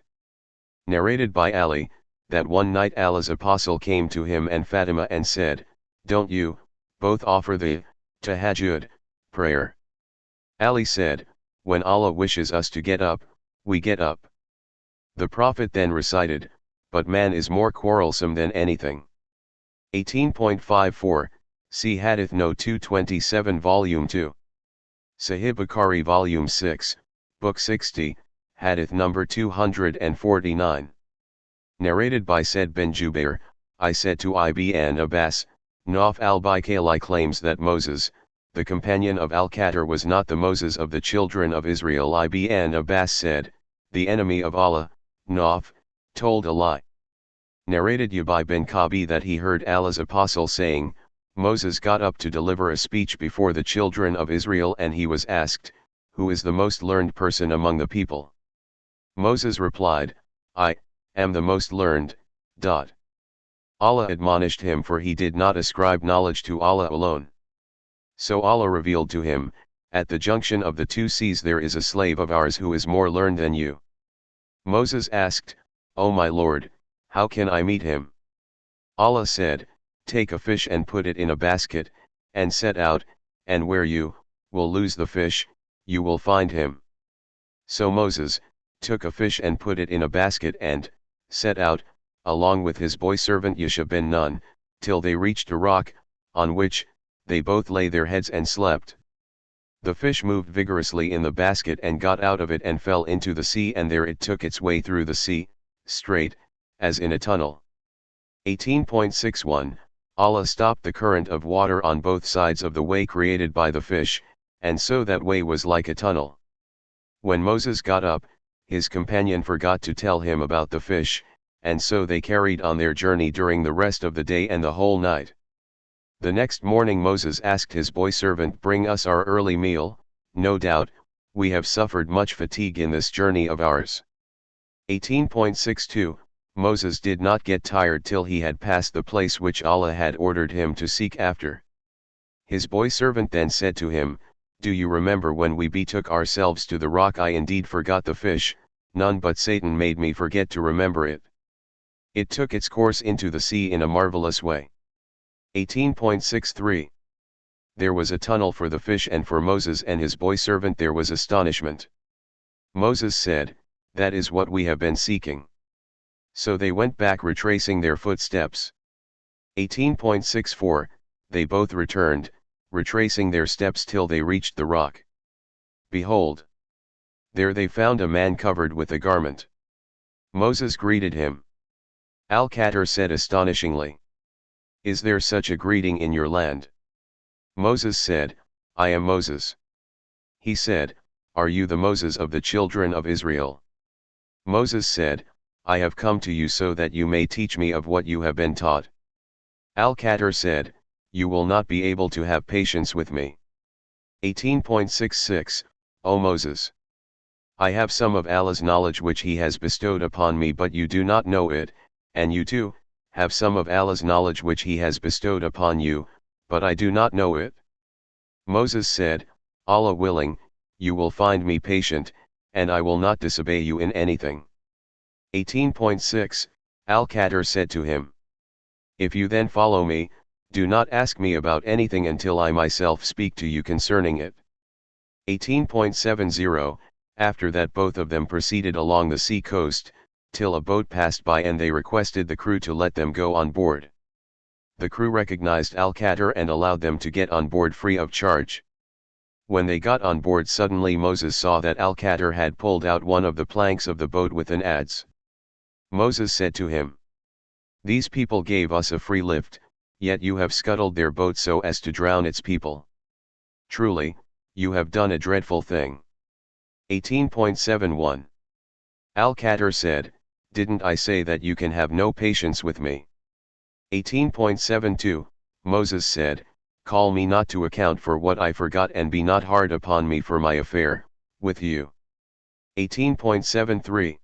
Narrated by Ali, that one night Allah's Apostle came to him and Fatima and said, don't you both offer the tahajjud prayer? Ali said, when Allah wishes us to get up, we get up. The Prophet then recited, but man is more quarrelsome than anything. 18.54, see Hadith No. 227 Volume 2. Sahih Bukhari Volume 6, Book 60, Hadith number 249. Narrated by Said bin Jubair, I said to Ibn Abbas, Nauf al-Bikali claims that Moses, the companion of Al-Qatar, was not the Moses of the children of Israel. Ibn Abbas said, the enemy of Allah, Nauf, told a lie. Narrated Ubay bin Kabi that he heard Allah's apostle saying, Moses got up to deliver a speech before the children of Israel, and he was asked, who is the most learned person among the people? Moses replied, I am the most learned. Allah admonished him, for he did not ascribe knowledge to Allah alone. So Allah revealed to him, at the junction of the two seas there is a slave of ours who is more learned than you. Moses asked, O my Lord, how can I meet him? Allah said, take a fish and put it in a basket, and set out, and where you will lose the fish, you will find him. So Moses took a fish and put it in a basket and set out, along with his boy servant Yusha bin Nun, till they reached a rock, on which they both lay their heads and slept. The fish moved vigorously in the basket and got out of it and fell into the sea, and there it took its way through the sea, straight, as in a tunnel. 18.61 Allah stopped the current of water on both sides of the way created by the fish, and so that way was like a tunnel. When Moses got up, his companion forgot to tell him about the fish, and so they carried on their journey during the rest of the day and the whole night. The next morning Moses asked his boy servant, bring us our early meal, no doubt, we have suffered much fatigue in this journey of ours. 18.62 Moses did not get tired till he had passed the place which Allah had ordered him to seek after. His boy servant then said to him, do you remember when we betook ourselves to the rock? I indeed forgot the fish, none but Satan made me forget to remember it. It took its course into the sea in a marvelous way. 18.63 There was a tunnel for the fish, and for Moses and his boy servant there was astonishment. Moses said, that is what we have been seeking. So they went back, retracing their footsteps. 18.64 They both returned, retracing their steps till they reached the rock. Behold! There they found a man covered with a garment. Moses greeted him. Al-Qatar said astonishingly, is there such a greeting in your land? Moses said, I am Moses. He said, are you the Moses of the children of Israel? Moses said, I have come to you so that you may teach me of what you have been taught. Al-Qatar said, you will not be able to have patience with me. 18.66 O Moses! I have some of Allah's knowledge which he has bestowed upon me, but you do not know it, and you too have some of Allah's knowledge which he has bestowed upon you, but I do not know it. Moses said, Allah willing, you will find me patient, and I will not disobey you in anything. 18.6 Al-Qatar said to him, if you then follow me, do not ask me about anything until I myself speak to you concerning it. 18.70 After that both of them proceeded along the sea coast, till a boat passed by, and they requested the crew to let them go on board. The crew recognized Al-Qatar and allowed them to get on board free of charge. When they got on board, suddenly Moses saw that Al-Qatar had pulled out one of the planks of the boat with an adze. Moses said to him, these people gave us a free lift, yet you have scuttled their boat so as to drown its people. Truly, you have done a dreadful thing. 18.71 Al-Qatar said, didn't I say that you can have no patience with me? 18.72 Moses said, call me not to account for what I forgot, and be not hard upon me for my affair with you. 18.73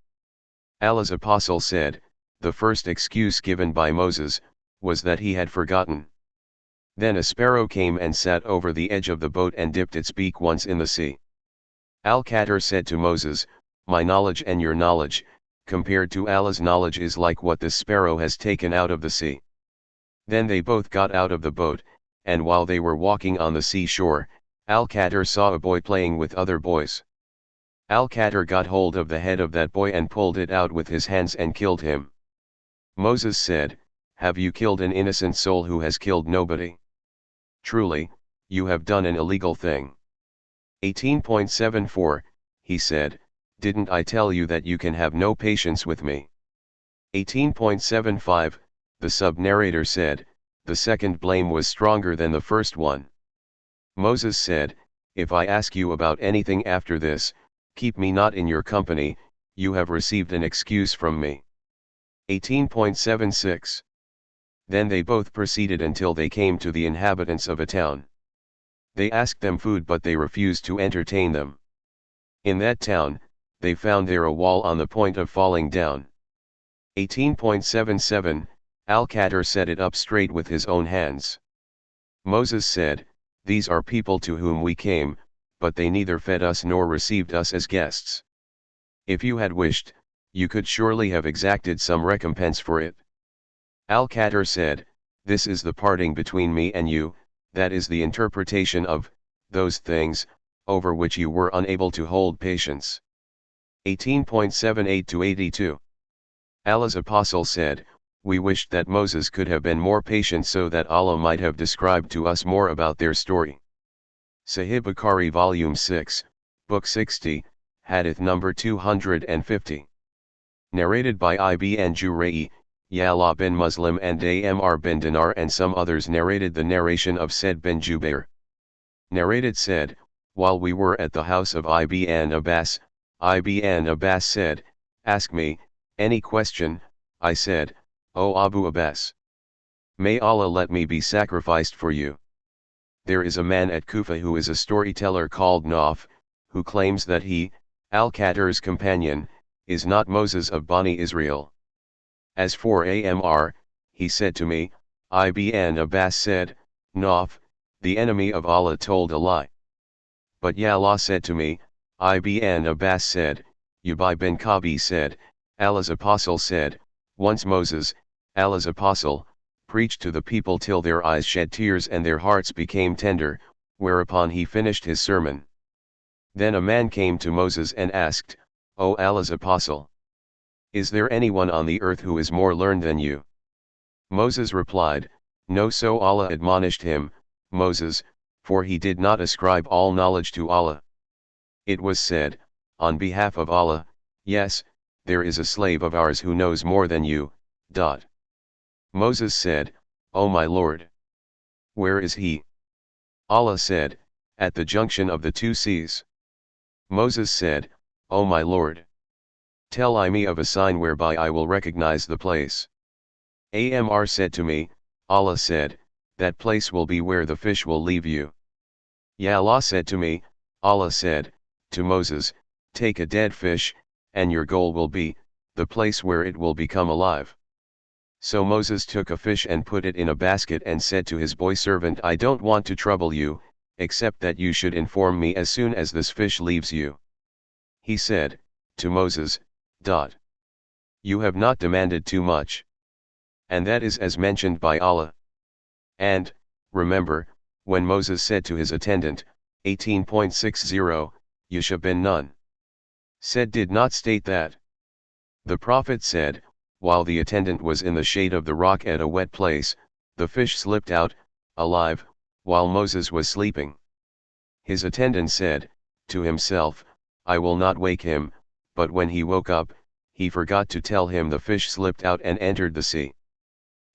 Allah's apostle said, the first excuse given by Moses was that he had forgotten. Then a sparrow came and sat over the edge of the boat and dipped its beak once in the sea. Al-Qatar said to Moses, my knowledge and your knowledge, compared to Allah's knowledge, is like what this sparrow has taken out of the sea. Then they both got out of the boat, and while they were walking on the seashore, Al-Qatar saw a boy playing with other boys. Al-Qatar got hold of the head of that boy and pulled it out with his hands and killed him. Moses said, have you killed an innocent soul who has killed nobody? Truly, you have done an illegal thing. 18.74, he said, "Didn't I tell you that you can have no patience with me?" 18.75, the sub-narrator said, "The second blame was stronger than the first one." Moses said, "If I ask you about anything after this, keep me not in your company, you have received an excuse from me." 18.76. Then they both proceeded until they came to the inhabitants of a town. They asked them food, but they refused to entertain them. In that town, they found there a wall on the point of falling down. 18.77, Al-Qatar set it up straight with his own hands. Moses said, "These are people to whom we came, but they neither fed us nor received us as guests. If you had wished, you could surely have exacted some recompense for it." Al-Qatar said, "This is the parting between me and you, that is the interpretation of those things over which you were unable to hold patience." 18.78-82. Allah's apostle said, "We wished that Moses could have been more patient so that Allah might have described to us more about their story." Sahih Bukhari Volume 6, Book 60, Hadith number 250. Narrated by Ibn Jurayy, Ya'la bin Muslim and Amr bin Dinar, and some others narrated the narration of Said bin Jubair. Narrated said, "While we were at the house of Ibn Abbas said, 'Ask me any question.' I said, 'O Abu Abbas, may Allah let me be sacrificed for you.' There is a man at Kufa who is a storyteller called Nauf, who claims that he, Al-Qatar's companion, is not Moses of Bani Israel. As for Amr, he said to me, Ibn Abbas said, 'Nauf, the enemy of Allah told a lie.' But Ya'la said to me, Ibn Abbas said, Ubay bin Ka'b said, Allah's apostle said, once Moses, Allah's apostle, preached to the people till their eyes shed tears and their hearts became tender, whereupon he finished his sermon. Then a man came to Moses and asked, O Allah's apostle, is there anyone on the earth who is more learned than you? Moses replied, No. So Allah admonished him, Moses, for he did not ascribe all knowledge to Allah. It was said, on behalf of Allah, yes, there is a slave of ours who knows more than you. Moses said, O my Lord, where is he? Allah said, at the junction of the two seas. Moses said, O my Lord, tell me of a sign whereby I will recognize the place. Amr said to me, Allah said, that place will be where the fish will leave you. Ya'la said to me, Allah said, to Moses, take a dead fish, and your goal will be, the place where it will become alive. So Moses took a fish and put it in a basket and said to his boy servant, I don't want to trouble you, except that you should inform me as soon as this fish leaves you. He said, to Moses, You have not demanded too much. And that is as mentioned by Allah. And, remember, when Moses said to his attendant, 18.60, Yusha bin Nun said did not state that. The Prophet said, while the attendant was in the shade of the rock at a wet place, the fish slipped out, alive, while Moses was sleeping. His attendant said, to himself, I will not wake him, but when he woke up, he forgot to tell him the fish slipped out and entered the sea.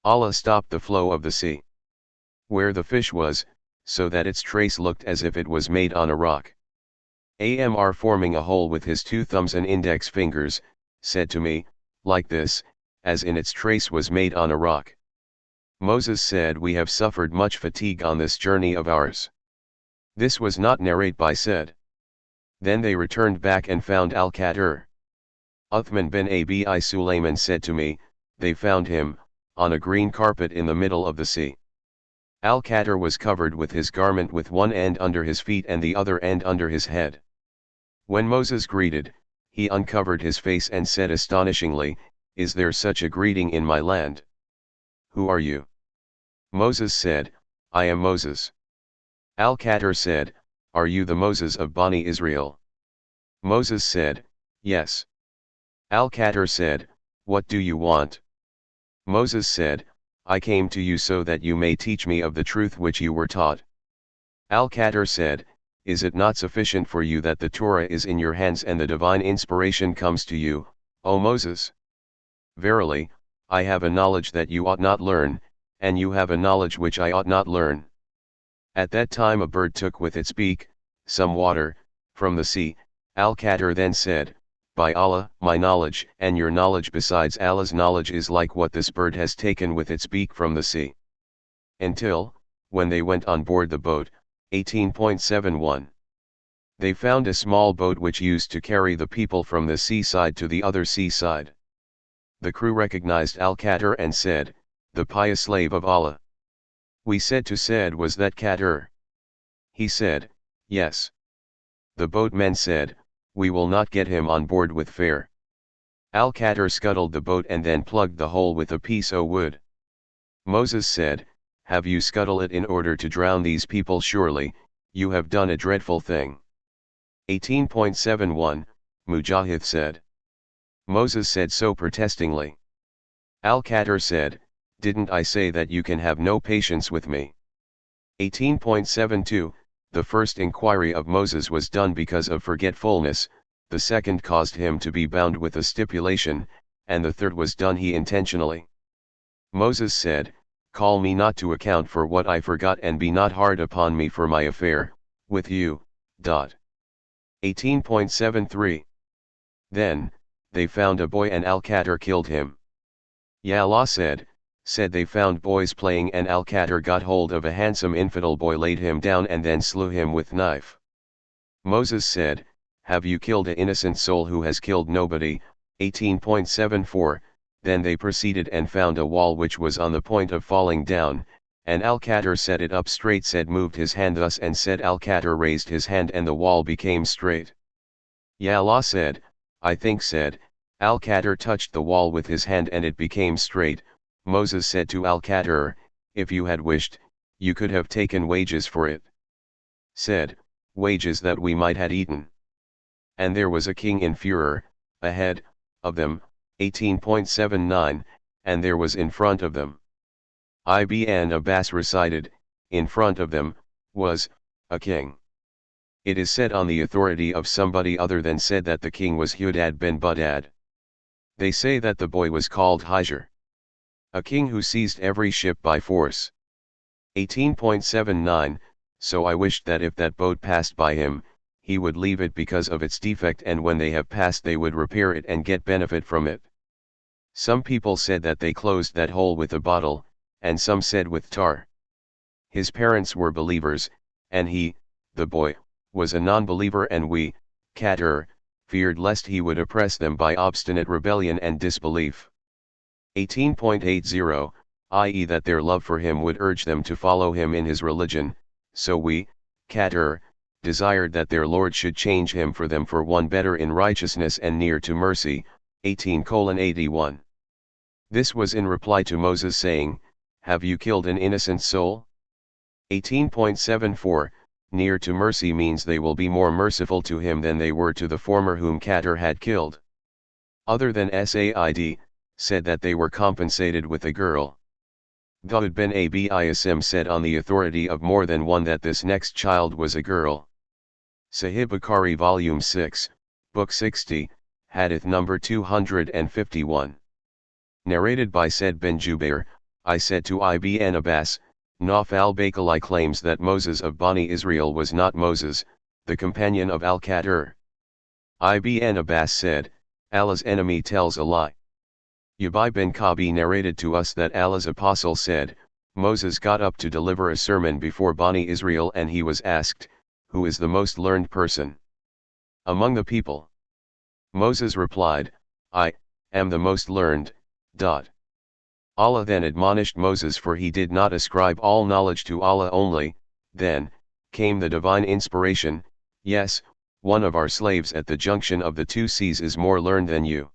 Allah stopped the flow of the sea where the fish was, so that its trace looked as if it was made on a rock. Amr, forming a hole with his two thumbs and index fingers, said to me, like this, as in its trace was made on a rock. Moses said, we have suffered much fatigue on this journey of ours. This was not narrate by said. Then they returned back and found Al-Qatar. Uthman bin Abi Sulayman said to me, they found him, on a green carpet in the middle of the sea. Al-Qatar was covered with his garment with one end under his feet and the other end under his head. When Moses greeted, he uncovered his face and said astonishingly, Is there such a greeting in my land? Who are you? Moses said, I am Moses. Al-Qatar said, Are you the Moses of Bani Israel? Moses said, Yes. Al-Qatar said, What do you want? Moses said, I came to you so that you may teach me of the truth which you were taught. Al-Qatar said, is it not sufficient for you that the Torah is in your hands and the divine inspiration comes to you, O Moses? Verily, I have a knowledge that you ought not learn, and you have a knowledge which I ought not learn. At that time a bird took with its beak some water from the sea. Al-Qatar then said, By Allah, my knowledge and your knowledge besides Allah's knowledge is like what this bird has taken with its beak from the sea. Until, when they went on board the boat, 18.71. They found a small boat which used to carry the people from the seaside to the other seaside. The crew recognized Al-Qatar and said, The pious slave of Allah. We said to Said, Was that Qatar? He said, Yes. The boatmen said, We will not get him on board with fare. Al-Qatar scuttled the boat and then plugged the hole with a piece of wood. Moses said, Have you scuttled it in order to drown these people? Surely, you have done a dreadful thing. 18.71, Mujahid said. Moses said so protestingly. Al-Qatar said, Didn't I say that you can have no patience with me? 18.72, the first inquiry of Moses was done because of forgetfulness, the second caused him to be bound with a stipulation, and the third was done he intentionally. Moses said, Call me not to account for what I forgot and be not hard upon me for my affair with you. 18.73. Then, they found a boy and Al-Qatar killed him. Ya Allah said they found boys playing and Al-Qatar got hold of a handsome infidel boy, laid him down and then slew him with knife. Moses said, Have you killed an innocent soul who has killed nobody? 18.74. Then they proceeded and found a wall which was on the point of falling down, and Al-Qatar set it up straight. Said moved his hand thus and said Al-Qatar raised his hand and the wall became straight. Ya Allah said, I think said, Al-Qatar touched the wall with his hand and it became straight. Moses said to Al-Qatar, If you had wished, you could have taken wages for it. Said, Wages that we might had eaten. And there was a king in furor, ahead of them, 18.79, and there was in front of them. Ibn Abbas recited, in front of them, was, a king. It is said on the authority of somebody other than said that the king was Hudad bin Budad. They say that the boy was called Ангիր, a king who seized every ship by force. 18.79, So I wished that if that boat passed by him, he would leave it because of its defect, and when they have passed they would repair it and get benefit from it. Some people said that they closed that hole with a bottle, and some said with tar. His parents were believers, and he, the boy, was a non-believer, and we, Qatar, feared lest he would oppress them by obstinate rebellion and disbelief. 18.80, i.e. that their love for him would urge them to follow him in his religion, so we, Qatar, desired that their Lord should change him for them for one better in righteousness and near to mercy. 18.81. This was in reply to Moses saying, Have you killed an innocent soul? 18.74, Near to mercy means they will be more merciful to him than they were to the former whom Qatar had killed. Other than Said, said that they were compensated with a girl. Daud bin Abi Asim said on the authority of more than one that this next child was a girl. Sahih Bukhari Volume 6, Book 60, Hadith number 251. Narrated by Said bin Jubair, I said to Ibn Abbas, Naf al-Bakali claims that Moses of Bani Israel was not Moses, the companion of Al-Qatar. Ibn Abbas said, Allah's enemy tells a lie. Ubay bin Kabi narrated to us that Allah's apostle said, Moses got up to deliver a sermon before Bani Israel and he was asked, Who is the most learned person among the people? Moses replied, I am the most learned. Allah then admonished Moses, for he did not ascribe all knowledge to Allah only. Then came the divine inspiration, Yes, one of our slaves at the junction of the two seas is more learned than you.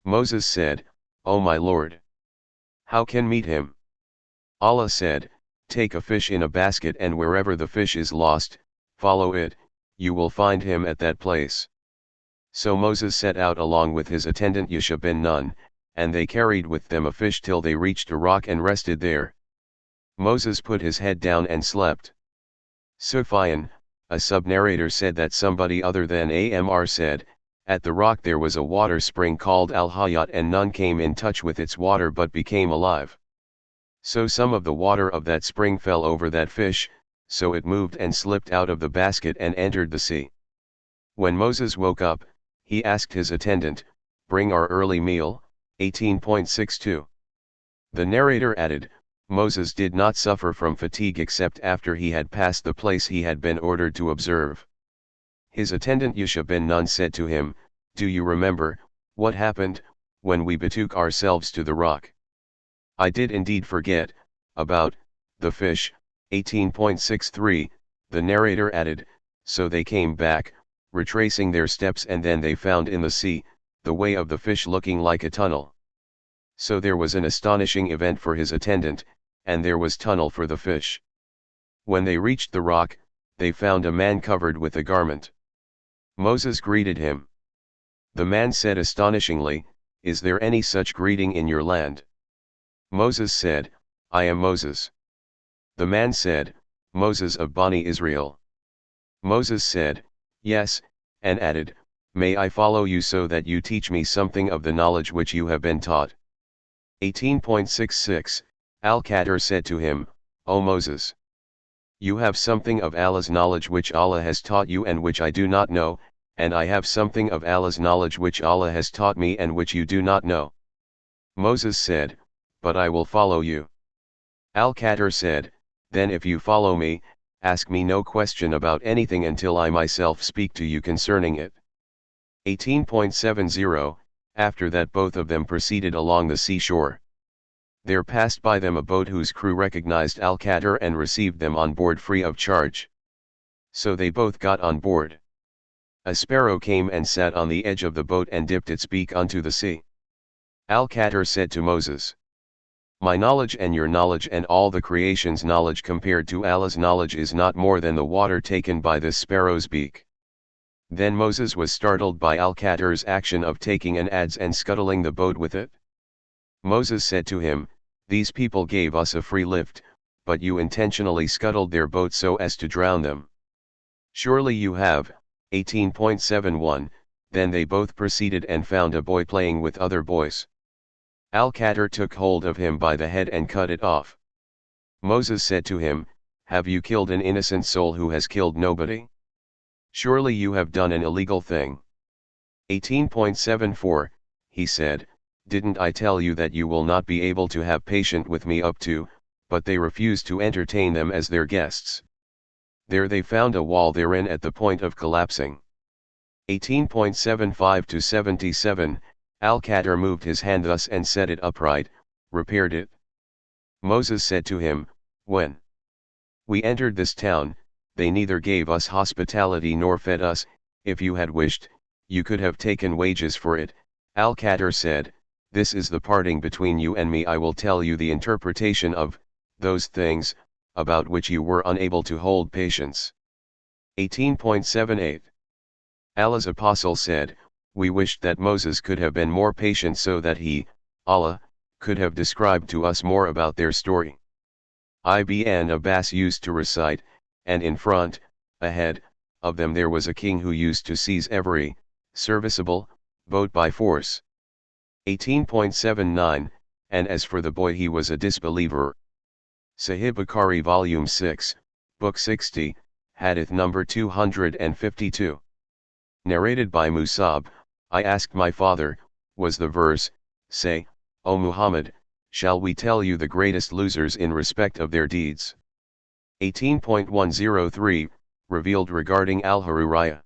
Moses said, O my Lord, how can meet him? Allah said, Take a fish in a basket and wherever the fish is lost, follow it, you will find him at that place. So Moses set out along with his attendant Yusha bin Nun, and they carried with them a fish till they reached a rock and rested there. Moses put his head down and slept. Sufyan, A sub-narrator said that somebody other than Amr said, at the rock there was a water spring called Al-Hayat and none came in touch with its water but became alive. So some of the water of that spring fell over that fish, so it moved and slipped out of the basket and entered the sea. When Moses woke up, he asked his attendant, "Bring our early meal." 18.62. The narrator added, Moses did not suffer from fatigue except after he had passed the place he had been ordered to observe. His attendant Yusha bin Nun said to him, "Do you remember what happened when we betook ourselves to the rock?" "I did indeed forget about the fish." 18.63. The narrator added, so they came back, retracing their steps, and then they found in the sea the way of the fish looking like a tunnel. So there was an astonishing event for his attendant, and there was tunnel for the fish. When they reached the rock, they found a man covered with a garment. Moses greeted him. The man said astonishingly, "Is there any such greeting in your land?" Moses said, "I am Moses." The man said, "Moses of Bani Israel." Moses said, "Yes," and added, "May I follow you so that you teach me something of the knowledge which you have been taught." 18.66. Al-Qadir said to him, "O Moses, you have something of Allah's knowledge which Allah has taught you and which I do not know, and I have something of Allah's knowledge which Allah has taught me and which you do not know." Moses said, "But I will follow you." Al-Qadir said, "Then if you follow me, ask me no question about anything until I myself speak to you concerning it." 18.70. After that both of them proceeded along the seashore. There passed by them a boat whose crew recognized Al-Qadir and received them on board free of charge. So they both got on board. A sparrow came and sat on the edge of the boat and dipped its beak unto the sea. Al-Qadir said to Moses, "My knowledge and your knowledge and all the creation's knowledge compared to Allah's knowledge is not more than the water taken by this sparrow's beak." Then Moses was startled by Al-Qadir's action of taking an adze and scuttling the boat with it. Moses said to him, "These people gave us a free lift, but you intentionally scuttled their boat so as to drown them. Surely you have." 18.71. Then they both proceeded and found a boy playing with other boys. Al-Qadir took hold of him by the head and cut it off. Moses said to him, "Have you killed an innocent soul who has killed nobody? Surely you have done an illegal thing." 18.74. He said, "Didn't I tell you that you will not be able to have patience with me up to?" But they refused to entertain them as their guests. There they found a wall therein at the point of collapsing. 18.75-77. Al-Qadir moved his hand thus and set it upright, repaired it. Moses said to him, "When we entered this town, they neither gave us hospitality nor fed us. If you had wished, you could have taken wages for it." Al-Qadir said, "This is the parting between you and me. I will tell you the interpretation of those things about which you were unable to hold patience." 18.78. Allah's apostle said, "We wished that Moses could have been more patient so that he, Allah, could have described to us more about their story." Ibn Abbas used to recite, and in front, ahead, of them there was a king who used to seize every serviceable boat by force. 18.79. And as for the boy, he was a disbeliever. Sahih Bukhari Volume 6, Book 60, Hadith number 252. Narrated by Musab, "I asked my father," was the verse, "Say, O Muhammad, shall we tell you the greatest losers in respect of their deeds?" 18.103, revealed regarding Al-Hururiyah.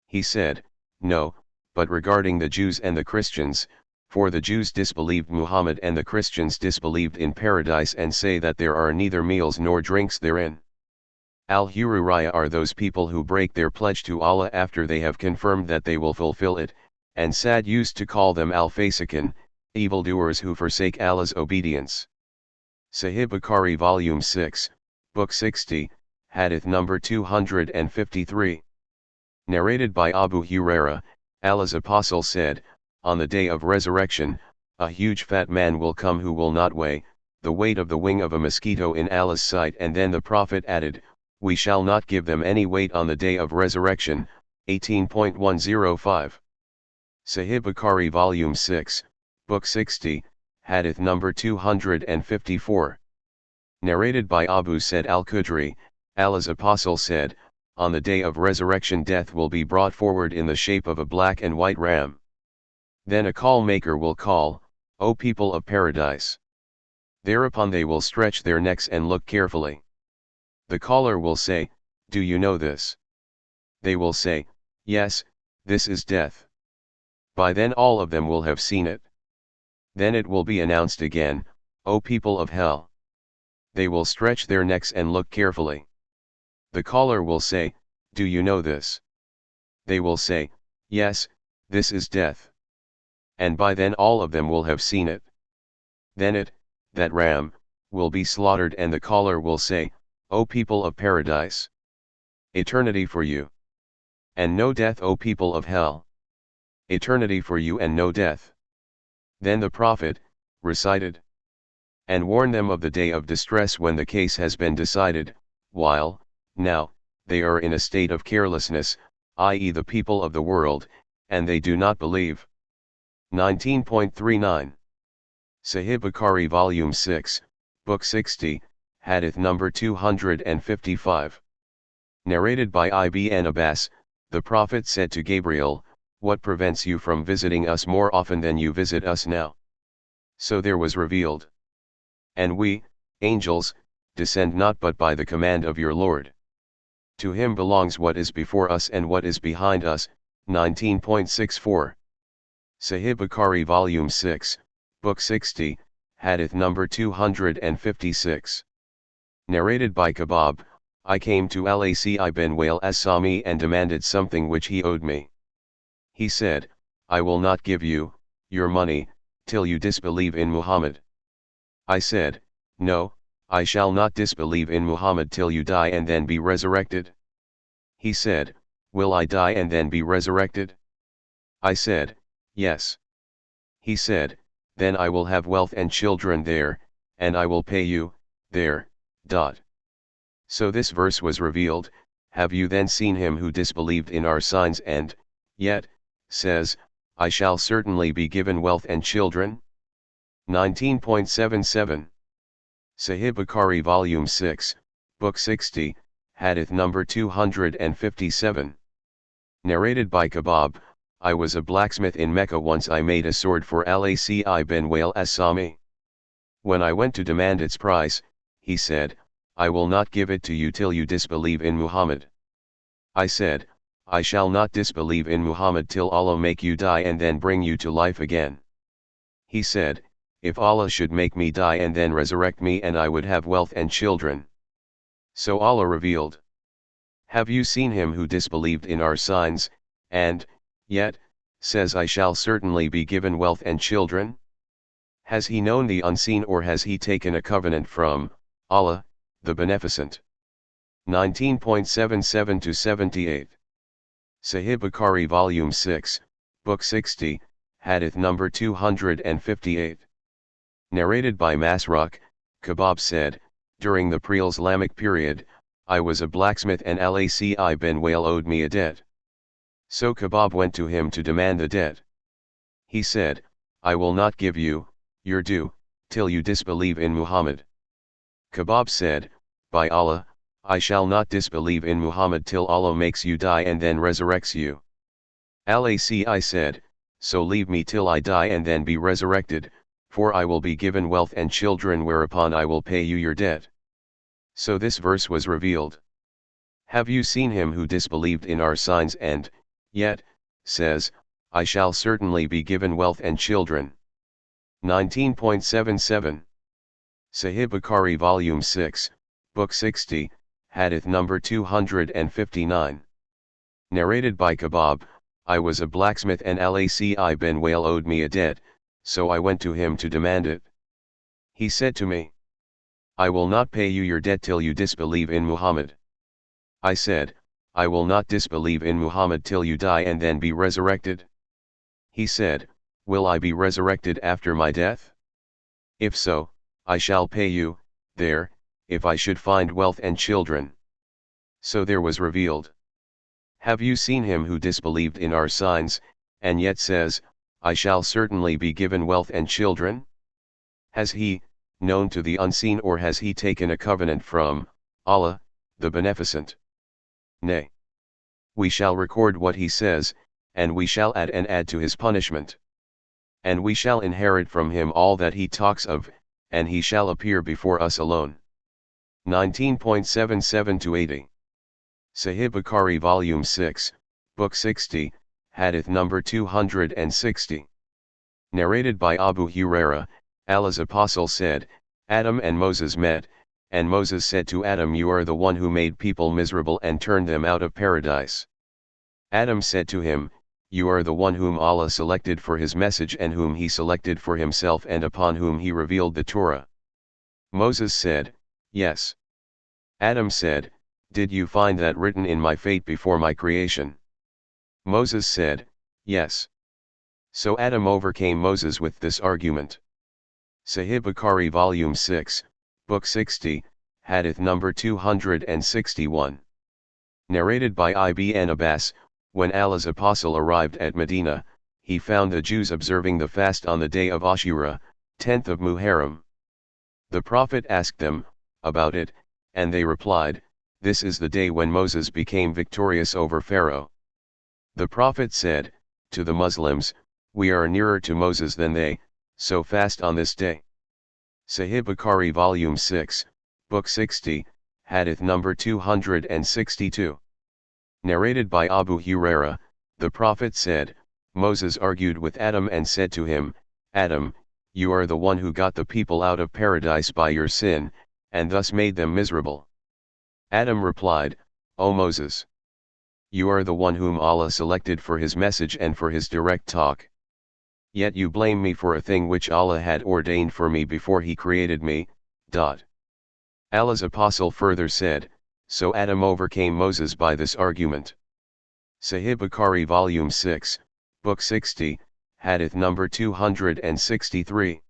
He said, "No, but regarding the Jews and the Christians, for the Jews disbelieved Muhammad and the Christians disbelieved in paradise and say that there are neither meals nor drinks therein. Al-Hururiyah are those people who break their pledge to Allah after they have confirmed that they will fulfill it, and Sad used to call them al-fasiqin, evildoers who forsake Allah's obedience." Sahih Bukhari Volume 6, Book 60, Hadith number 253. Narrated by Abu Hurairah, Allah's apostle said, "On the day of resurrection, a huge fat man will come who will not weigh the weight of the wing of a mosquito in Allah's sight." And then the Prophet added, we shall not give them any weight on the day of resurrection. 18.105. Sahih Bukhari Volume 6, Book 60, Hadith number 254. Narrated by Abu Sa'id al-Khudri, Allah's Apostle said, on the day of resurrection death will be brought forward in the shape of a black and white ram. Then a call maker will call, O people of paradise. Thereupon they will stretch their necks and look carefully. The caller will say, do you know this? They will say, yes, this is death. By then all of them will have seen it. Then it will be announced again, O people of hell. They will stretch their necks and look carefully. The caller will say, do you know this? They will say, yes, this is death. And by then all of them will have seen it. Then it, that ram, will be slaughtered and the caller will say, O people of paradise. Eternity for you. And no death, O people of hell. Eternity for you and no death. Then the Prophet recited, and warn them of the day of distress when the case has been decided, while, now, they are in a state of carelessness, i.e. the people of the world, and they do not believe. 19.39. Sahih Bukhari Volume 6, Book 60, Hadith number 255. Narrated by Ibn Abbas, the Prophet said to Gabriel, what prevents you from visiting us more often than you visit us now? So there was revealed. And we, angels, descend not but by the command of your Lord. To him belongs what is before us and what is behind us. 19.64. Sahih Bukhari Volume 6, Book 60, Hadith number 256. Narrated by Kebab, I came to Lac ibn Wa'il as-Sami and demanded something which he owed me. He said, I will not give you your money till you disbelieve in Muhammad. I said, no, I shall not disbelieve in Muhammad till you die and then be resurrected. He said, will I die and then be resurrected? I said, yes. He said, then I will have wealth and children there, and I will pay you there. So this verse was revealed, have you then seen him who disbelieved in our signs and, yet, says, I shall certainly be given wealth and children? 19.77. Sahih Bukhari Volume 6, Book 60, Hadith number 257. Narrated by Kebab, I was a blacksmith in Mecca once. I made a sword for Lac ibn Wa'il as-Sami. When I went to demand its price, he said, I will not give it to you till you disbelieve in Muhammad. I said, I shall not disbelieve in Muhammad till Allah make you die and then bring you to life again. He said, if Allah should make me die and then resurrect me, and I would have wealth and children. So Allah revealed, have you seen him who disbelieved in our signs, and, yet, says I shall certainly be given wealth and children? Has he known the unseen, or has he taken a covenant from Allah, the Beneficent? 19.77 to 78. Sahih Bukhari Volume 6, Book 60, Hadith number 258. Narrated by Masruq, Kebab said, during the pre-Islamic period, I was a blacksmith and Lac ibn Wa'il owed me a debt. So Kebab went to him to demand the debt. He said, I will not give you your due till you disbelieve in Muhammad. Kebab said, by Allah, I shall not disbelieve in Muhammad till Allah makes you die and then resurrects you. Lac said, so leave me till I die and then be resurrected, for I will be given wealth and children, whereupon I will pay you your debt. So this verse was revealed. Have you seen him who disbelieved in our signs and, yet, says, I shall certainly be given wealth and children? 19.77. Sahih Bukhari Volume 6, Book 60, Hadith number 259. Narrated by Kebab, I was a blacksmith and Lac ibn Wa'il owed me a debt, so I went to him to demand it. He said to me, I will not pay you your debt till you disbelieve in Muhammad. I said, I will not disbelieve in Muhammad till you die and then be resurrected. He said, will I be resurrected after my death? If so, I shall pay you there, if I should find wealth and children. So there was revealed. Have you seen him who disbelieved in our signs, and yet says, I shall certainly be given wealth and children? Has he, known to the unseen, or has he taken a covenant from Allah, the Beneficent? Nay. We shall record what he says, and we shall add to his punishment. And we shall inherit from him all that he talks of, and he shall appear before us alone. 19.77-80. Sahih Bukhari Volume 6, Book 60, Hadith number 260. Narrated by Abu Huraira, Allah's Apostle said, Adam and Moses met, and Moses said to Adam, you are the one who made people miserable and turned them out of paradise. Adam said to him, you are the one whom Allah selected for his message and whom he selected for himself and upon whom he revealed the Torah. Moses said, yes. Adam said, did you find that written in my fate before my creation? Moses said, yes. So Adam overcame Moses with this argument. Sahih Bukhari Volume 6, Book 60, Hadith number 261. Narrated by Ibn Abbas, when Allah's Apostle arrived at Medina, he found the Jews observing the fast on the day of Ashura, 10th of Muharram. The Prophet asked them about it, and they replied, this is the day when Moses became victorious over Pharaoh. The Prophet said, to the Muslims, we are nearer to Moses than they, so fast on this day. Sahih Bukhari Volume 6, Book 60, Hadith number 262. Narrated by Abu Huraira, the Prophet said, Moses argued with Adam and said to him, Adam, you are the one who got the people out of paradise by your sin, and thus made them miserable. Adam replied, O Moses, you are the one whom Allah selected for his message and for his direct talk. Yet you blame me for a thing which Allah had ordained for me before he created me. Allah's Apostle further said, so Adam overcame Moses by this argument. Sahih Bukhari Volume 6, Book 60, Hadith number 263.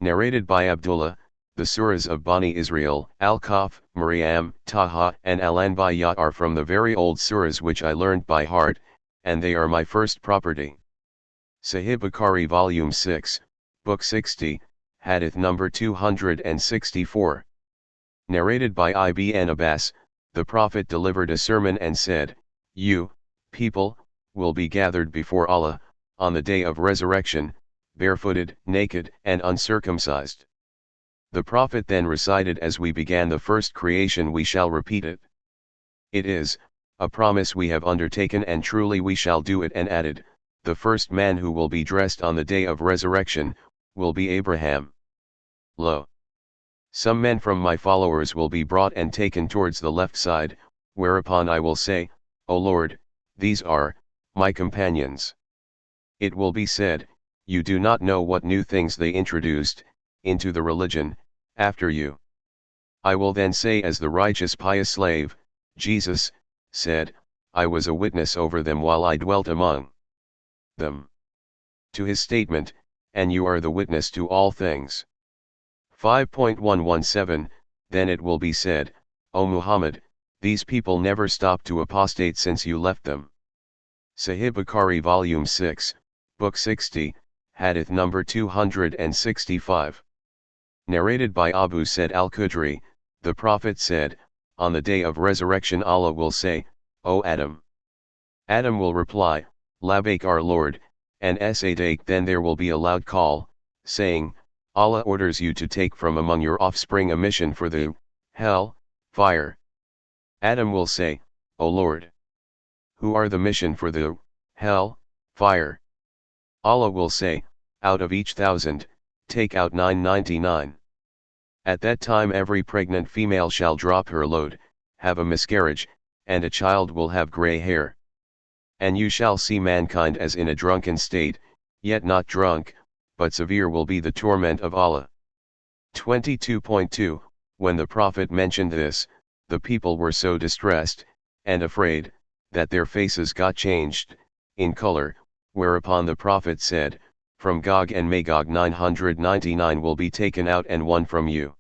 Narrated by Abdullah, the surahs of Bani Israel, Al-Kahf, Maryam, Taha, and Al-Anbiya are from the very old surahs which I learned by heart, and they are my first property. Sahih Bukhari Volume 6, Book 60, Hadith number 264. Narrated by Ibn Abbas, the Prophet delivered a sermon and said, you, people, will be gathered before Allah, on the day of resurrection, barefooted, naked, and uncircumcised. The Prophet then recited, as we began the first creation we shall repeat it. It is a promise we have undertaken, and truly we shall do it, and added, the first man who will be dressed on the day of resurrection, will be Abraham. Lo! Some men from my followers will be brought and taken towards the left side, whereupon I will say, O Lord, these are my companions. It will be said, you do not know what new things they introduced into the religion after you. I will then say, as the righteous pious slave, Jesus said, I was a witness over them while I dwelt among them. To his statement, and you are the witness to all things. 5.117, then it will be said, O Muhammad, these people never stopped to apostate since you left them. Sahih Bukhari Volume 6, Book 60, Hadith number 265. Narrated by Abu Sa'id al-Khudri, the Prophet said, on the day of resurrection Allah will say, O Adam. Adam will reply, Labbaik our Lord, and Sadaik. Then there will be a loud call, saying, Allah orders you to take from among your offspring a mission for the hell fire. Adam will say, O Lord, who are the mission for the hell fire? Allah will say, out of each 1,000, take out 999. At that time every pregnant female shall drop her load, have a miscarriage, and a child will have grey hair. And you shall see mankind as in a drunken state, yet not drunk, but severe will be the torment of Allah. 22.2, when the Prophet mentioned this, the people were so distressed, and afraid, that their faces got changed, in color, whereupon the Prophet said, from Gog and Magog 999 will be taken out and one from you.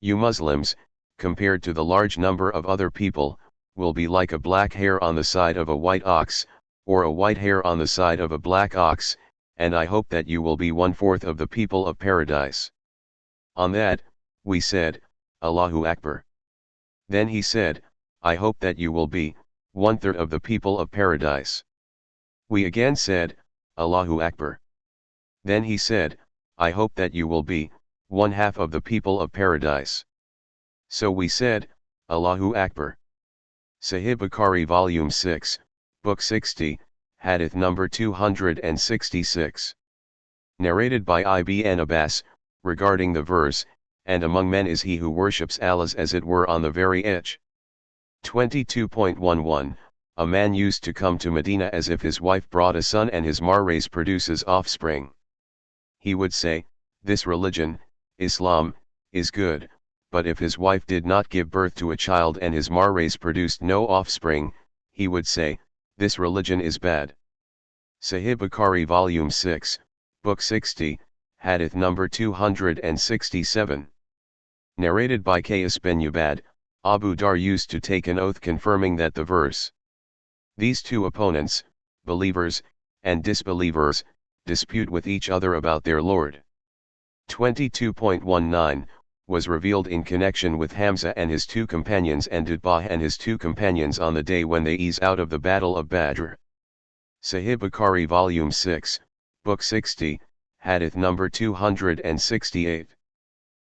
You Muslims, compared to the large number of other people, will be like a black hair on the side of a white ox, or a white hair on the side of a black ox, and I hope that you will be 1/4 of the people of paradise. On that, we said, Allahu Akbar. Then he said, I hope that you will be 1/3 of the people of paradise. We again said, Allahu Akbar. Then he said, I hope that you will be 1/2 of the people of paradise. So we said, Allahu Akbar. Sahih Bukhari Volume 6, Book 60, Hadith number 266. Narrated by Ibn Abbas, regarding the verse, and among men is he who worships Allah as it were on the very edge. 22.11 A man used to come to Medina as if his wife brought a son and his marrays produces offspring. He would say, this religion, Islam, is good, but if his wife did not give birth to a child and his marrays produced no offspring, he would say, this religion is bad. Sahih Bukhari Volume 6, Book 60, Hadith number 267. Narrated by Qais bin Ubad, Abu Dar used to take an oath confirming that the verse, these two opponents, believers, and disbelievers, dispute with each other about their Lord. 22.19, was revealed in connection with Hamza and his two companions and Utbah and his two companions on the day when they ease out of the battle of Badr. Sahih Bukhari Volume 6, Book 60, Hadith number 268.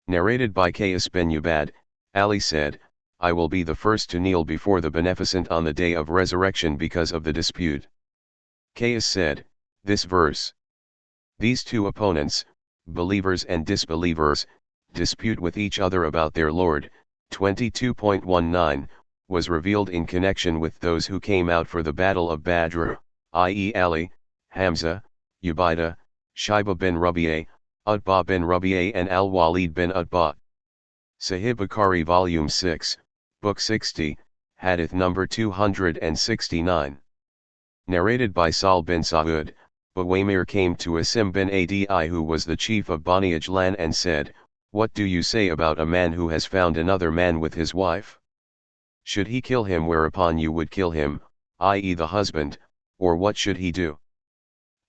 Narrated by Qais bin Ubad, Ali said, I will be the first to kneel before the Beneficent on the day of resurrection because of the dispute. Qais said, this verse, these two opponents, believers and disbelievers, dispute with each other about their Lord, 22.19, was revealed in connection with those who came out for the battle of Badr, i.e. Ali, Hamza, Ubaidah, Shaiba bin Rabi'ah, Utbah bin Rabi'ah and Al-Walid bin Utbah. Sahih Bukhari Volume 6, Book 60, Hadith number 269. Narrated by Sal bin Sa'ud, Uwaymir came to Asim bin Adi who was the chief of Bani Ajlan and said, what do you say about a man who has found another man with his wife? Should he kill him whereupon you would kill him, i.e. the husband, or what should he do?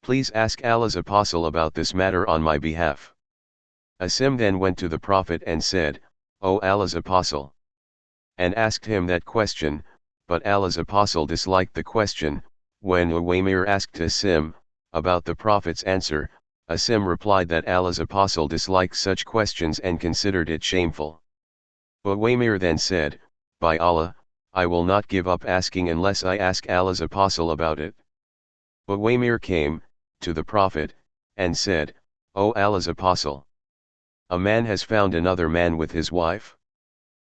Please ask Allah's apostle about this matter on my behalf. Asim then went to the Prophet and said, O Allah's apostle, and asked him that question, but Allah's apostle disliked the question. When Uwaymir asked Asim about the Prophet's answer, Asim replied that Allah's apostle disliked such questions and considered it shameful. Uwaymir then said, by Allah, I will not give up asking unless I ask Allah's apostle about it. Uwaymir came to the Prophet and said, O Allah's apostle, a man has found another man with his wife.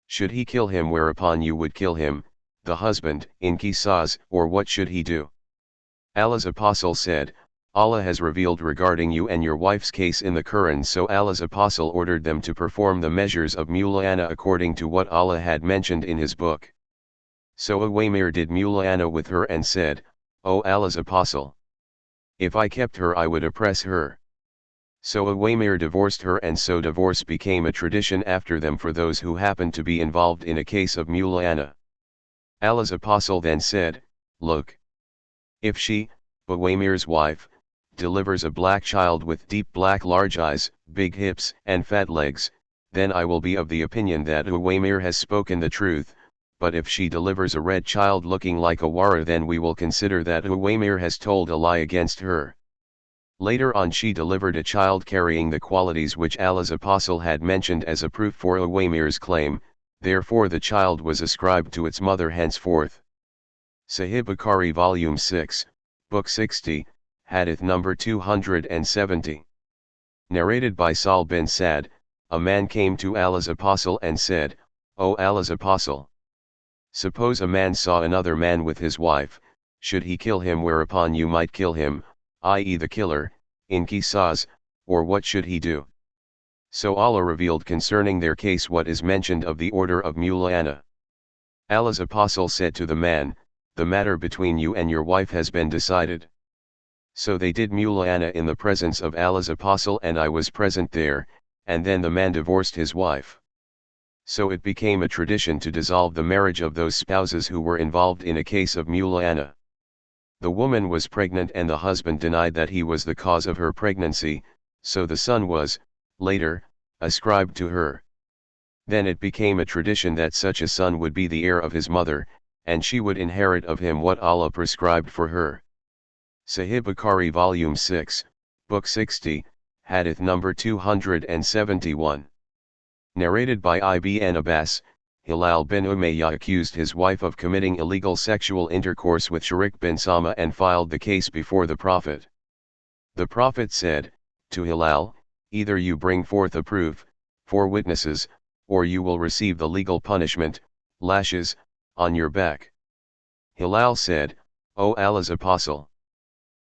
Should he kill him whereupon you would kill him, the husband, in qisas, or what should he do? Allah's apostle said, Allah has revealed regarding you and your wife's case in the Quran, so Allah's apostle ordered them to perform the measures of mulayana according to what Allah had mentioned in his book. So Uwaymir did mulayana with her and said, O Allah's apostle, if I kept her I would oppress her. So Uwaymir divorced her, and so divorce became a tradition after them for those who happened to be involved in a case of mulayana. Allah's apostle then said, look, if she, Uwaymir's wife, delivers a black child with deep black large eyes, big hips and fat legs, then I will be of the opinion that Uwaymir has spoken the truth, but if she delivers a red child looking like a wara, then we will consider that Uwaymir has told a lie against her. Later on she delivered a child carrying the qualities which Allah's apostle had mentioned as a proof for Uwaymir's claim, therefore the child was ascribed to its mother henceforth. Sahih Bukhari Volume 6, Book 60, Hadith number 270. Narrated by Sal bin Sa'd, a man came to Allah's apostle and said, O Allah's apostle, suppose a man saw another man with his wife, should he kill him whereupon you might kill him, i.e. the killer, in qisas, or what should he do? So Allah revealed concerning their case what is mentioned of the order of mulayana. Allah's apostle said to the man, the matter between you and your wife has been decided. So they did mulayana in the presence of Allah's apostle, and I was present there, and then the man divorced his wife. So it became a tradition to dissolve the marriage of those spouses who were involved in a case of mulana. The woman was pregnant and the husband denied that he was the cause of her pregnancy, so the son was, later, ascribed to her. Then it became a tradition that such a son would be the heir of his mother, and she would inherit of him what Allah prescribed for her. Sahih Bukhari Volume 6, Book 60, Hadith number 271. Narrated by Ibn Abbas, Hilal bin Umayyah accused his wife of committing illegal sexual intercourse with Sharik bin Sama and filed the case before the Prophet. The Prophet said, to Hilal, either you bring forth a proof, 4 witnesses, or you will receive the legal punishment, lashes, on your back. Hilal said, O Allah's apostle!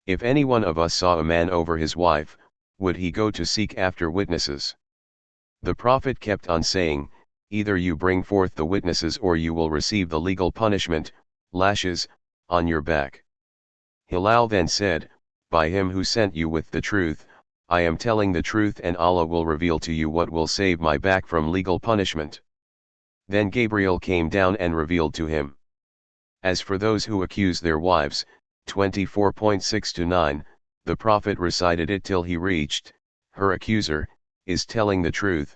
If any one of us saw a man over his wife, would he go to seek after witnesses? The Prophet kept on saying, either you bring forth the witnesses or you will receive the legal punishment, lashes, on your back. Hilal then said, by him who sent you with the truth, I am telling the truth and Allah will reveal to you what will save my back from legal punishment. Then Gabriel came down and revealed to him. As for those who accuse their wives, 24.6-9, the Prophet recited it till he reached, her accuser, is telling the truth.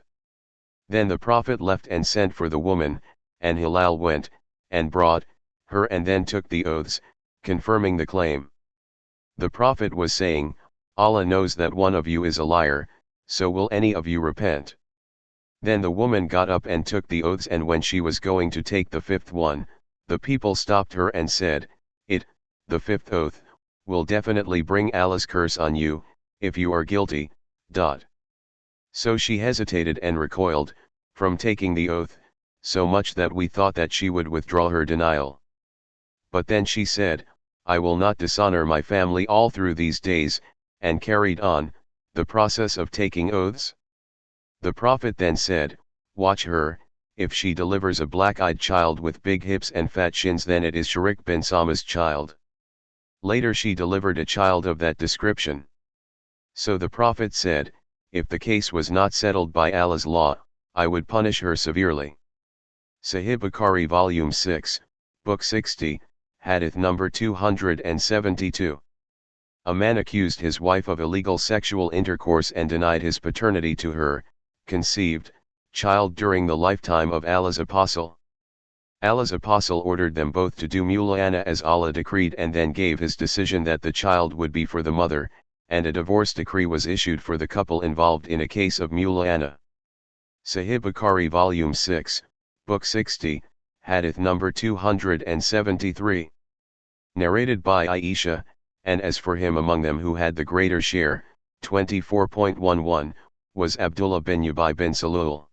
Then the Prophet left and sent for the woman, and Hilal went, and brought her and then took the oaths, confirming the claim. The Prophet was saying, Allah knows that one of you is a liar, so will any of you repent? Then the woman got up and took the oaths, and when she was going to take the 5th one, the people stopped her and said, the 5th oath, will definitely bring Allah's curse on you, if you are guilty. So she hesitated and recoiled, from taking the oath, so much that we thought that she would withdraw her denial. But then she said, I will not dishonor my family all through these days, and carried on, the process of taking oaths. The Prophet then said, watch her, if she delivers a black-eyed child with big hips and fat shins then it is Sharik bin Sama's child. Later she delivered a child of that description. So the Prophet said, if the case was not settled by Allah's law, I would punish her severely. Sahih Bukhari Volume 6, Book 60, Hadith number 272. A man accused his wife of illegal sexual intercourse and denied his paternity to her, conceived, child during the lifetime of Allah's apostle. Allah's apostle ordered them both to do mulana as Allah decreed and then gave his decision that the child would be for the mother, and a divorce decree was issued for the couple involved in a case of mulana. Sahih Bukhari Volume 6, Book 60, Hadith number 273. Narrated by Aisha, and as for him among them who had the greater share, 24.11, was Abdullah bin Ubay bin Salul.